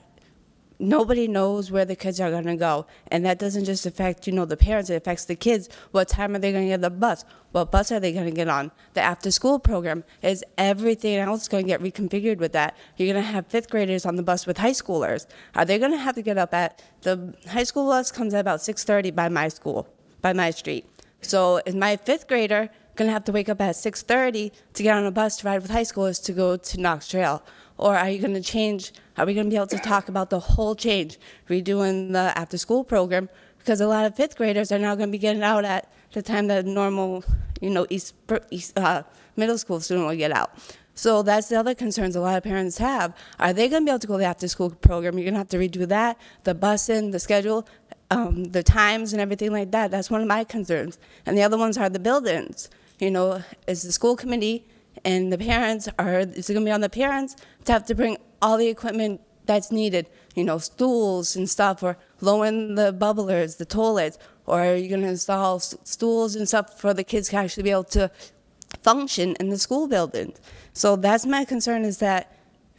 nobody knows where the kids are going to go. And that doesn't just affect, you know, the parents. It affects the kids. What time are they going to get the bus? What bus are they going to get on? The after-school program, is everything else going to get reconfigured with that? You're going to have 5th graders on the bus with high schoolers. Are they going to have to get up at, the high school bus comes at about 6:30 by my school, by my street. So is my 5th grader going to have to wake up at 6:30 to get on a bus to ride with high schoolers to go to Knox Trail? Or are you going to change, are we going to be able to talk about the whole change, redoing the after-school program? Because a lot of 5th graders are now going to be getting out at the time that normal, you know, middle school student will get out. So that's the other concerns a lot of parents have. Are they going to be able to go to the after-school program? You're going to have to redo that, the busing, the schedule, the times and everything like that. That's one of my concerns. And the other ones are the buildings. You know, is the school committee and the parents, is it going to be on the parents to have to bring all the equipment that's needed? You know, stools and stuff, or lowering the bubblers, the toilets, or are you going to install stools and stuff for the kids to actually be able to function in the school buildings? So that's my concern, is that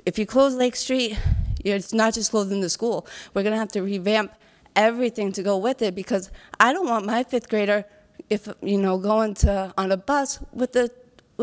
if you close Lake Street, it's not just closing the school. We're going to have to revamp everything to go with it, because I don't want my fifth grader, if you know, going on a bus with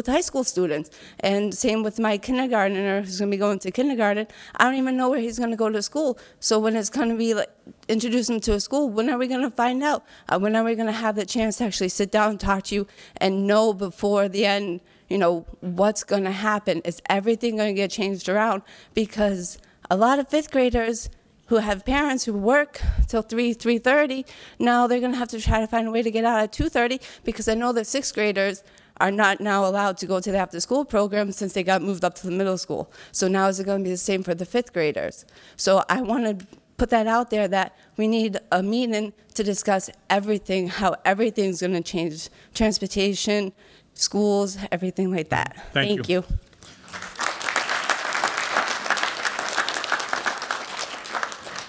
high school students. And same with my kindergartner who's going to be going to kindergarten. I don't even know where he's going to go to school. So when it's going to be like, introduce him to a school, when are we going to find out? When are we going to have the chance to actually sit down and talk to you and know before the end, you know, what's going to happen? Is everything going to get changed around? Because a lot of fifth graders who have parents who work till 3:30, now they're going to have to try to find a way to get out at 2:30, because I know that sixth graders are not now allowed to go to the after-school program since they got moved up to the middle school. So now is it going to be the same for the fifth graders? So I want to put that out there, that we need a meeting to discuss everything, how everything's going to change, transportation, schools, everything like that. Thank you.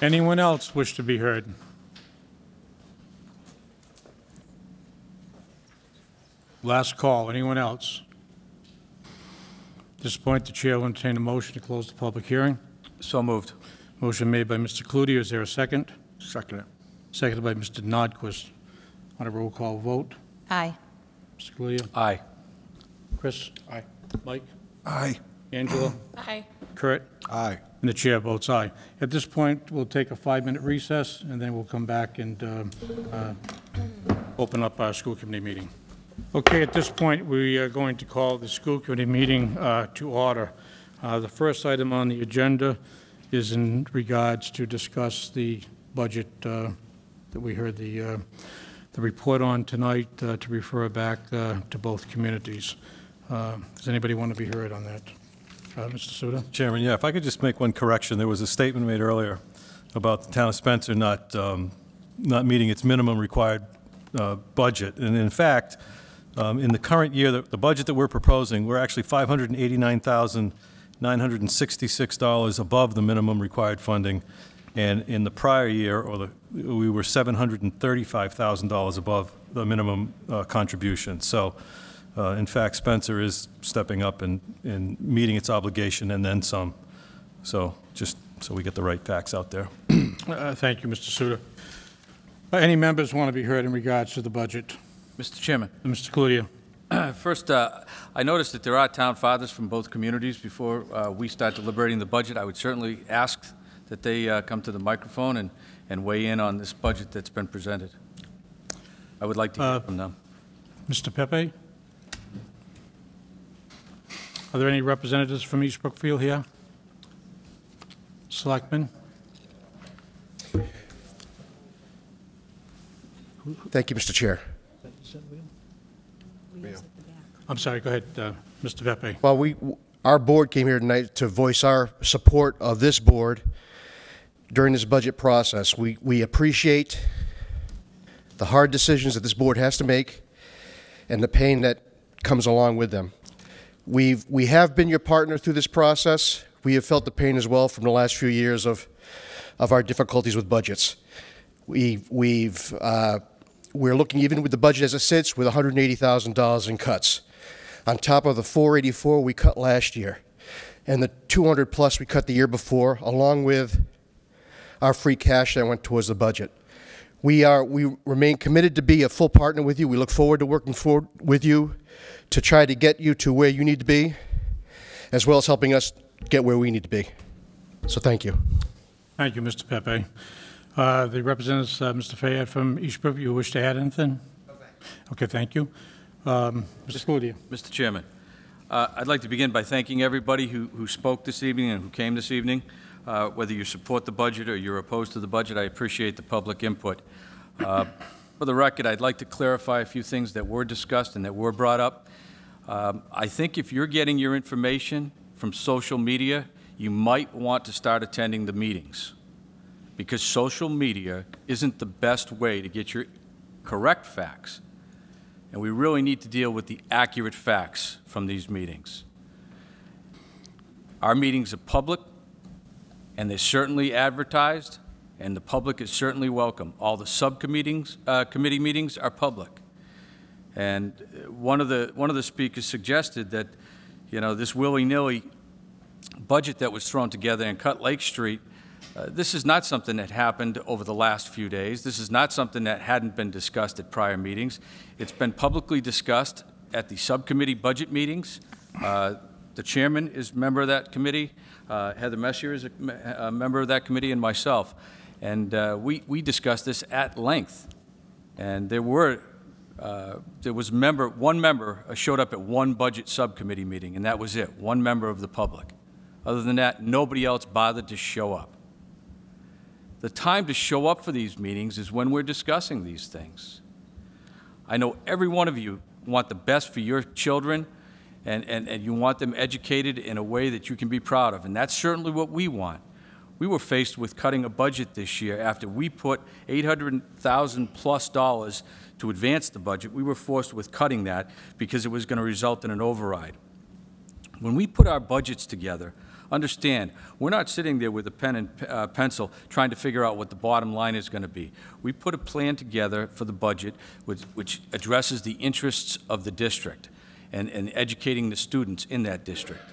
Anyone else wish to be heard? Last call. Anyone else? At this point, the chair will entertain a motion to close the public hearing. So moved. Motion made by Mr. Cloutier. Is there a second? Second it. Seconded by Mr. Nordquist. On a roll call vote. Aye. Mr. Cloutier? Aye. Chris? Aye. Mike? Aye. Angela? Aye. Kurt? Aye. And the chair votes aye. At this point, we'll take a 5-minute recess, and then we'll come back and open up our school committee meeting. Okay, at this point, we are going to call the school committee meeting to order. The first item on the agenda is in regards to discuss the budget that we heard the report on tonight, to refer back to both communities. Does anybody want to be heard on that? Mr. Suda? Chairman, yeah, if I could just make one correction. There was a statement made earlier about the town of Spencer not meeting its minimum required budget. And in fact, in the current year, the budget that we're proposing, we're actually $589,966 above the minimum required funding. And in the prior year, we were $735,000 above the minimum contribution. So, in fact, Spencer is stepping up and meeting its obligation and then some. So just so we get the right facts out there. Thank you, Mr. Suda. Any members want to be heard in regards to the budget? Mr. Chairman. Mr. Cloutier. First, I noticed that there are town fathers from both communities. Before we start deliberating the budget, I would certainly ask that they come to the microphone and weigh in on this budget that's been presented. I would like to hear from them. Mr. Pepe? Are there any representatives from East Brookfield here? Selectmen? Thank you, Mr. Chair. I'm sorry, go ahead, Mr. Pepe. Well, our board came here tonight to voice our support of this board during this budget process. We appreciate the hard decisions that this board has to make and the pain that comes along with them. We have been your partner through this process. We have felt the pain as well from the last few years of our difficulties with budgets. We're looking, even with the budget as it sits, with $180,000 in cuts, on top of the $484 we cut last year, and the $200 plus we cut the year before, along with our free cash that went towards the budget. We remain committed to be a full partner with you. We look forward to working forward with you to try to get you to where you need to be, as well as helping us get where we need to be. So thank you. Thank you, Mr. Pepe. The representatives, Mr. Fayette from East Brookfield, you wish to add anything? Okay, thank you. Mr. Cloutier. Mr. Chairman, I'd like to begin by thanking everybody who spoke this evening and who came this evening. Whether you support the budget or you're opposed to the budget, I appreciate the public input. For the record, I'd like to clarify a few things that were discussed and that were brought up. I think if you're getting your information from social media, you might want to start attending the meetings, because social media isn't the best way to get your correct facts. And we really need to deal with the accurate facts from these meetings. Our meetings are public, and they're certainly advertised, and the public is certainly welcome. All the committee meetings are public. And one of the speakers suggested that, this willy-nilly budget that was thrown together in Cut Lake Street, this is not something that happened over the last few days. This is not something that hadn't been discussed at prior meetings. It's been publicly discussed at the subcommittee budget meetings. The chairman is a member of that committee. Heather Messier is a member of that committee, and myself. And we discussed this at length. And there was one member showed up at one budget subcommittee meeting, and that was it, one member of the public. Other than that, nobody else bothered to show up. The time to show up for these meetings is when we're discussing these things. I know every one of you want the best for your children, and you want them educated in a way that you can be proud of, and that's certainly what we want. We were faced with cutting a budget this year after we put $800,000+ to advance the budget. We were forced with cutting that because it was going to result in an override. When we put our budgets together, understand, we're not sitting there with a pen and pencil trying to figure out what the bottom line is going to be. We put a plan together for the budget which addresses the interests of the district and educating the students in that district.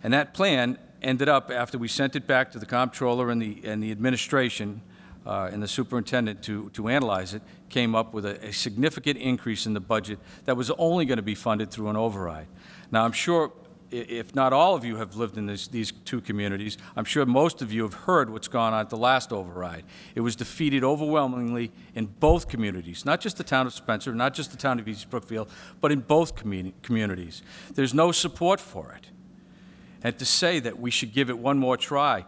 And that plan ended up, after we sent it back to the comptroller and the administration and the superintendent to analyze it, came up with a significant increase in the budget that was only going to be funded through an override. Now, I'm sure, if not all of you have lived in these two communities, I'm sure most of you have heard what's gone on at the last override. It was defeated overwhelmingly in both communities, not just the town of Spencer, not just the town of East Brookfield, but in both communities. There's no support for it. And to say that we should give it one more try,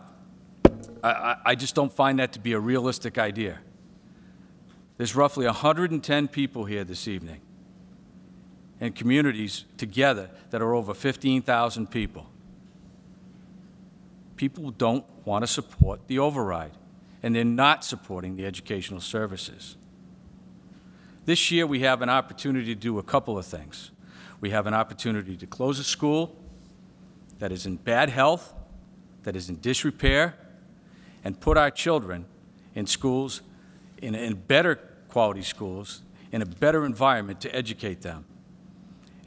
I just don't find that to be a realistic idea. There's roughly 110 people here this evening, and communities together that are over 15,000 people. People don't want to support the override, and they're not supporting the educational services. This year we have an opportunity to do a couple of things. We have an opportunity to close a school that is in bad health, that is in disrepair, and put our children in schools, in better quality schools, in a better environment to educate them.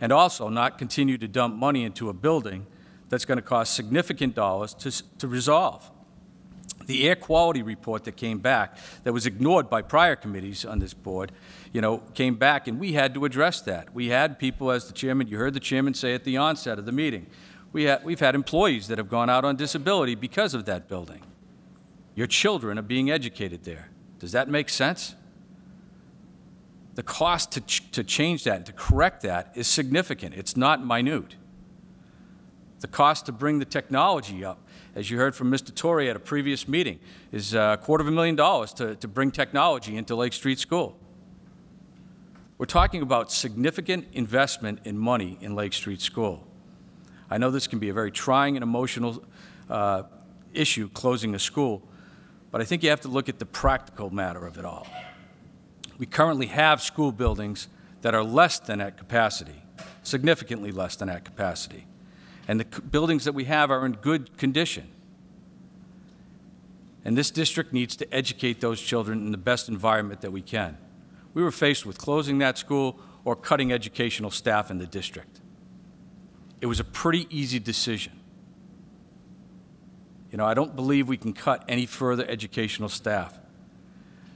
And also not continue to dump money into a building that's going to cost significant dollars to resolve. The air quality report that came back, that was ignored by prior committees on this board, came back, and we had to address that. We had people, as the chairman, you heard the chairman say at the onset of the meeting, we've had employees that have gone out on disability because of that building. Your children are being educated there. Does that make sense? The cost to change that, to correct that, is significant. It's not minute. The cost to bring the technology up, as you heard from Mr. Torrey at a previous meeting, is $250,000 to bring technology into Lake Street School. We're talking about significant investment in money in Lake Street School. I know this can be a very trying and emotional issue, closing a school, but I think you have to look at the practical matter of it all. We currently have school buildings that are less than at capacity, significantly less than at capacity. And the buildings that we have are in good condition. And this district needs to educate those children in the best environment that we can. We were faced with closing that school or cutting educational staff in the district. It was a pretty easy decision. I don't believe we can cut any further educational staff.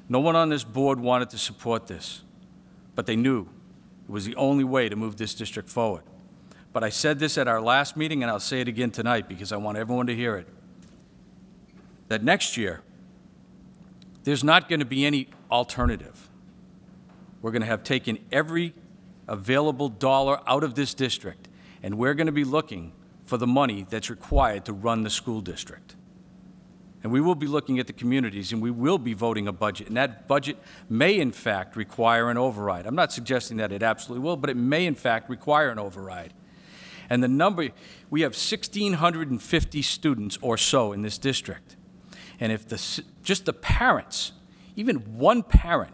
No one on this board wanted to support this, but they knew it was the only way to move this district forward. But I said this at our last meeting, and I'll say it again tonight because I want everyone to hear it, that next year, there's not going to be any alternative. We're going to have taken every available dollar out of this district, and we're going to be looking for the money that's required to run the school district. And we will be looking at the communities, and we will be voting a budget. And that budget may, in fact, require an override. I'm not suggesting that it absolutely will, but it may, in fact, require an override. And the number, we have 1,650 students or so in this district. And if just the parents, even one parent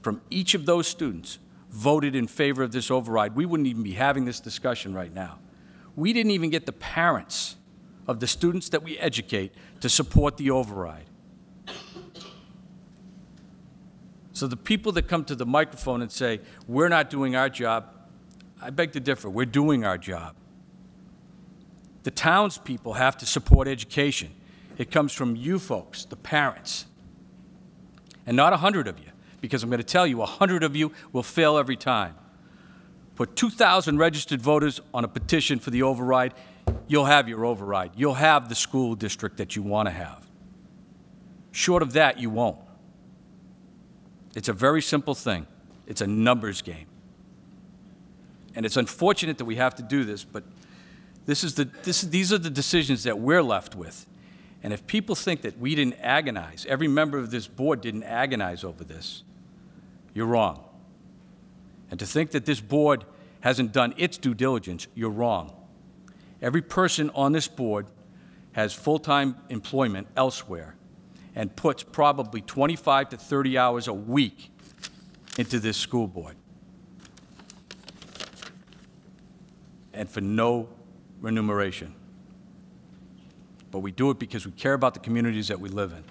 from each of those students voted in favor of this override, we wouldn't even be having this discussion right now. We didn't even get the parents of the students that we educate to support the override. So the people that come to the microphone and say, we're not doing our job, I beg to differ. We're doing our job. The townspeople have to support education. It comes from you folks, the parents, and not 100 of you, because I'm going to tell you 100 of you will fail every time. Put 2,000 registered voters on a petition for the override, you'll have your override. You'll have the school district that you want to have. Short of that, you won't. It's a very simple thing. It's a numbers game. And it's unfortunate that we have to do this, but these are the decisions that we're left with. And if people think that we didn't agonize, every member of this board didn't agonize over this, you're wrong. And to think that this board hasn't done its due diligence, you're wrong. Every person on this board has full-time employment elsewhere and puts probably 25 to 30 hours a week into this school board. And for no remuneration. But we do it because we care about the communities that we live in.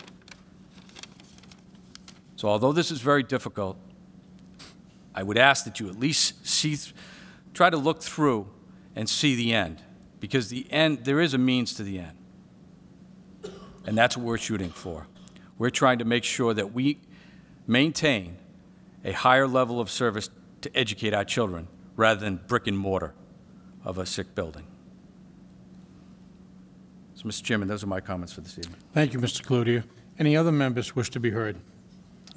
So although this is very difficult, I would ask that you at least try to look through and see the end. Because the end, there is a means to the end. And that's what we're shooting for. We're trying to make sure that we maintain a higher level of service to educate our children rather than brick and mortar of a sick building. So, Mr. Chairman, those are my comments for this evening. Thank you, Mr. Cloutier. Any other members wish to be heard?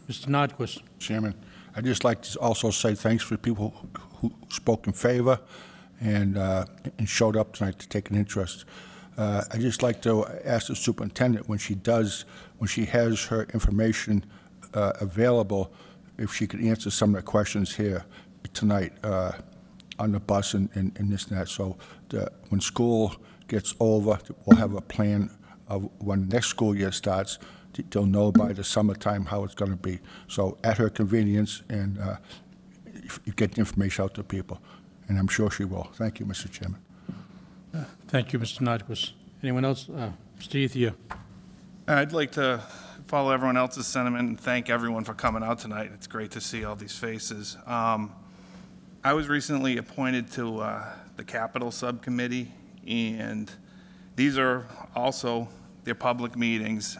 Mr. Nordquist. Chairman, I'd just like to also say thanks for people who spoke in favor and showed up tonight to take an interest. I'd just like to ask the superintendent when she has her information available, if she could answer some of the questions here tonight on the bus and this and that. So when school gets over, we'll have a plan of when next school year starts. They'll know by the summertime how it's going to be. So at her convenience, and you get the information out to people. And I'm sure she will. Thank you, Mr. Chairman. Thank you, Mr. Nordquist. Anyone else? Mr. Ethier. I'd like to follow everyone else's sentiment and thank everyone for coming out tonight. It's great to see all these faces. I was recently appointed to the Capital Subcommittee, and these are also their public meetings.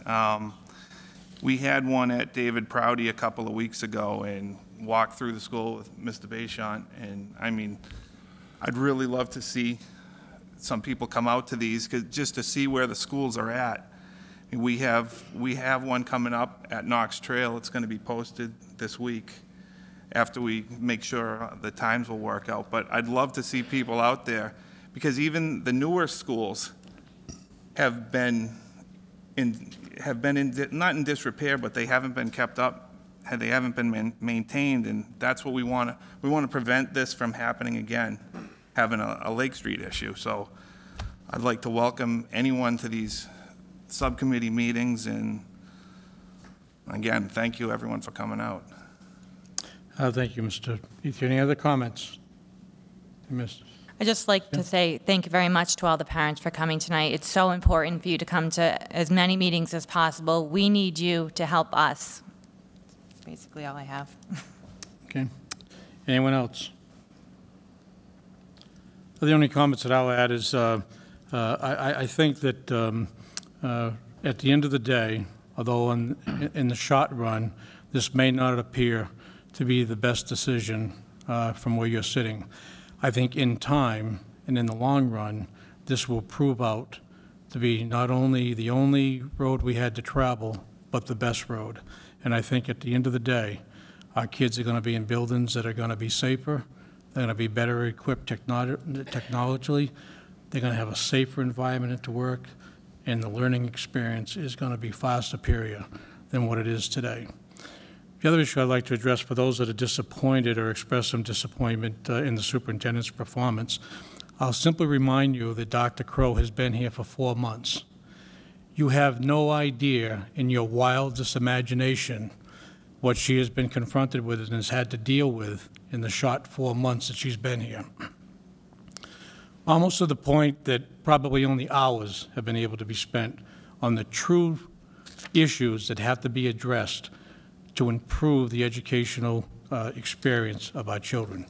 We had one at David Prouty a couple of weeks ago and walked through the school with Mr. Bayshant, and I mean, I'd really love to see some people come out to these just to see where the schools are at. We have one coming up at Knox Trail. It's going to be posted this week after we make sure the times will work out. But I'd love to see people out there, because even the newer schools have been not in disrepair, but they haven't been kept up, they haven't been maintained, and that's what we want to. We want to prevent this from happening again, having a Lake Street issue. So I'd like to welcome anyone to these subcommittee meetings, and again, thank you everyone for coming out. Thank you, Mr. Ethier. Any other comments? I'd just like to say thank you very much to all the parents for coming tonight. It's so important for you to come to as many meetings as possible. We need you to help us. That's basically all I have. Okay. Anyone else? The only comments that I'll add is I think that at the end of the day, although in the short run, this may not appear to be the best decision from where you're sitting, I think in time and in the long run, this will prove out to be not only the only road we had to travel, but the best road. And I think at the end of the day, our kids are going to be in buildings that are going to be safer, they're going to be better equipped technologically, they're going to have a safer environment to work, and the learning experience is going to be far superior than what it is today. The other issue I'd like to address for those that are disappointed or express some disappointment in the superintendent's performance, I'll simply remind you that Dr. Crow has been here for 4 months. You have no idea in your wildest imagination what she has been confronted with and has had to deal with in the short 4 months that she's been here. Almost to the point that probably only hours have been able to be spent on the true issues that have to be addressed to improve the educational experience of our children.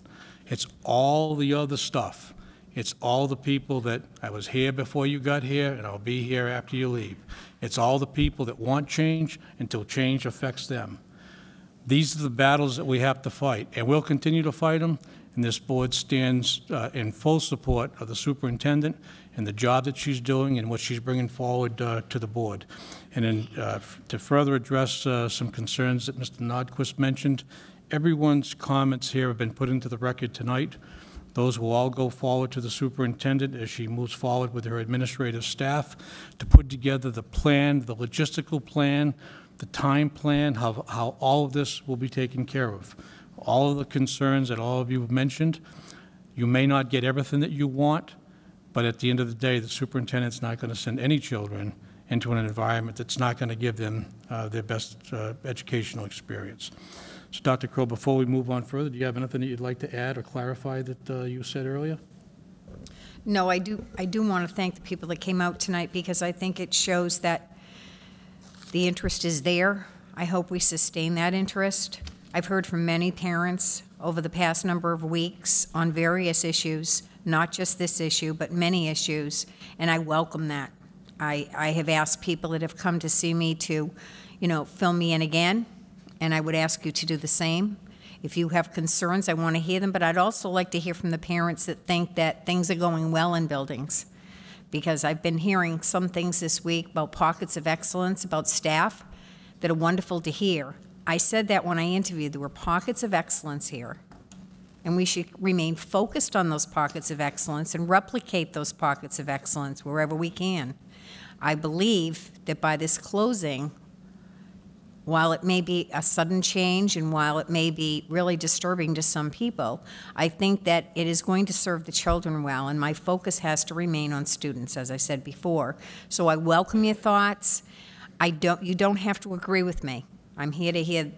It's all the other stuff. It's all the people that I was here before you got here, and I'll be here after you leave. It's all the people that want change until change affects them. These are the battles that we have to fight, and we'll continue to fight them, and this board stands in full support of the superintendent and the job that she's doing and what she's bringing forward to the board. And then to further address some concerns that Mr. Nordquist mentioned, everyone's comments here have been put into the record tonight. Those will all go forward to the superintendent as she moves forward with her administrative staff to put together the plan, the logistical plan, the time plan, how all of this will be taken care of. All of the concerns that all of you have mentioned, you may not get everything that you want, but at the end of the day, the superintendent's not going to send any children into an environment that's not going to give them their best educational experience. So, Dr. Crow, before we move on further, do you have anything that you'd like to add or clarify that you said earlier? No, I do want to thank the people that came out tonight because I think it shows that the interest is there. I hope we sustain that interest. I've heard from many parents over the past number of weeks on various issues, not just this issue, but many issues, and I welcome that. I have asked people that have come to see me to, fill me in again, and I would ask you to do the same. If you have concerns, I want to hear them, but I'd also like to hear from the parents that think that things are going well in buildings, because I've been hearing some things this week about pockets of excellence, about staff, that are wonderful to hear. I said that when I interviewed. There were pockets of excellence here, and we should remain focused on those pockets of excellence and replicate those pockets of excellence wherever we can. I believe that by this closing, while it may be a sudden change and while it may be really disturbing to some people, I think that it is going to serve the children well, and my focus has to remain on students, as I said before. So I welcome your thoughts. You don't have to agree with me. I'm here to hear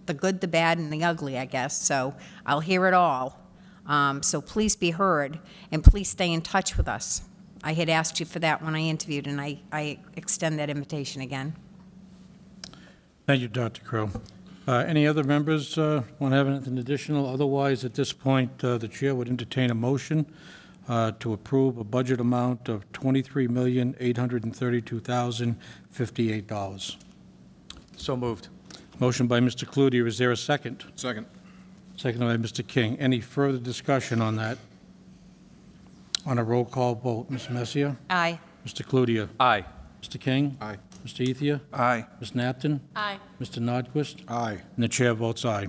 the good, the bad, and the ugly, I guess, so I'll hear it all. So please be heard, and please stay in touch with us. I had asked you for that when I interviewed, and I extend that invitation again. Thank you, Dr. Crow. Any other members want to have anything additional? Otherwise, at this point, the chair would entertain a motion to approve a budget amount of $23,832,058. So moved. Motion by Mr. Cloutier. Is there a second? Second. Seconded by Mr. King. Any further discussion on that? On a roll call vote, Ms. Messier? Aye. Mr. Cloutier? Aye. Mr. King? Aye. Mr. Ethia? Aye. Ms. Napton? Aye. Mr. Nordquist? Aye. And the chair votes aye.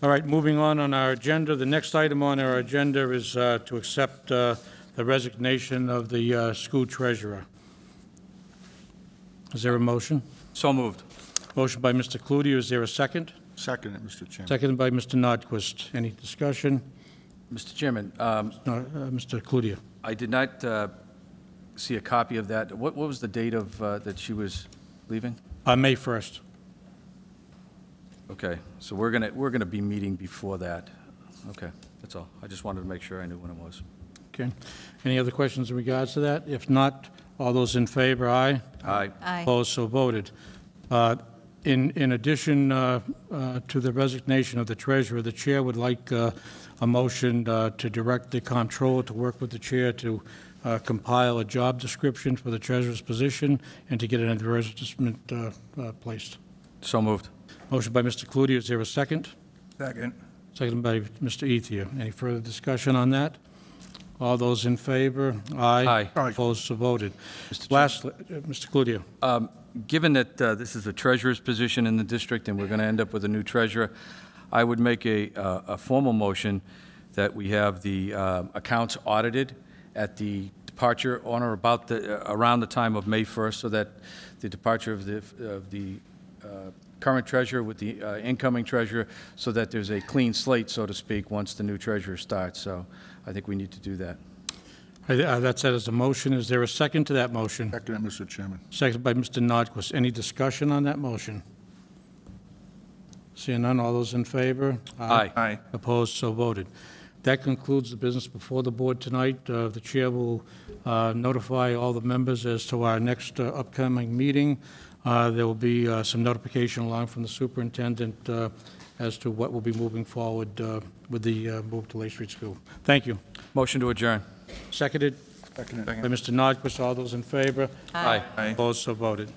All right, moving on our agenda. The next item on our agenda is to accept the resignation of the school treasurer. Is there a motion? So moved. Motion by Mr. Cloutier. Is there a second? Second, Mr. Chairman. Seconded by Mr. Nordquist. Any discussion? Mr. Chairman, Mr. Cloutier. I did not see a copy of that. What was the date of that she was leaving? May 1st. Okay, so we're gonna be meeting before that. Okay, that's all. I just wanted to make sure I knew when it was. Okay. Any other questions in regards to that? If not, all those in favor, aye? Aye. Aye. Opposed, so voted. In addition to the resignation of the treasurer, the chair would like a motion to direct the comptroller to work with the chair to compile a job description for the treasurer's position and to get an advertisement placed. So moved. Motion by Mr. Cloutier. Is there a second? Second. Second by Mr. Ethia. Any further discussion on that? All those in favor? Aye. Aye. Opposed, so voted. Lastly, Mr. Cloutier. Given that this is the treasurer's position in the district and we're going to end up with a new treasurer, I would make a formal motion that we have the accounts audited at the departure on or about around the time of May 1st, so that the departure of the current treasurer with the incoming treasurer, so that there's a clean slate, so to speak, once the new treasurer starts. So I think we need to do that. That's set as a motion. Is there a second to that motion? Second, Mr. Chairman. Second by Mr. Nordquist. Any discussion on that motion? Seeing none, all those in favor? Aye. Aye. Opposed, so voted. That concludes the business before the board tonight. The chair will notify all the members as to our next upcoming meeting. There will be some notification along from the superintendent as to what will be moving forward with the move to Lake Street School. Thank you. Motion to adjourn. Seconded Second. by Mr. Nordquist. All those in favor? Aye. Aye. Opposed, so voted.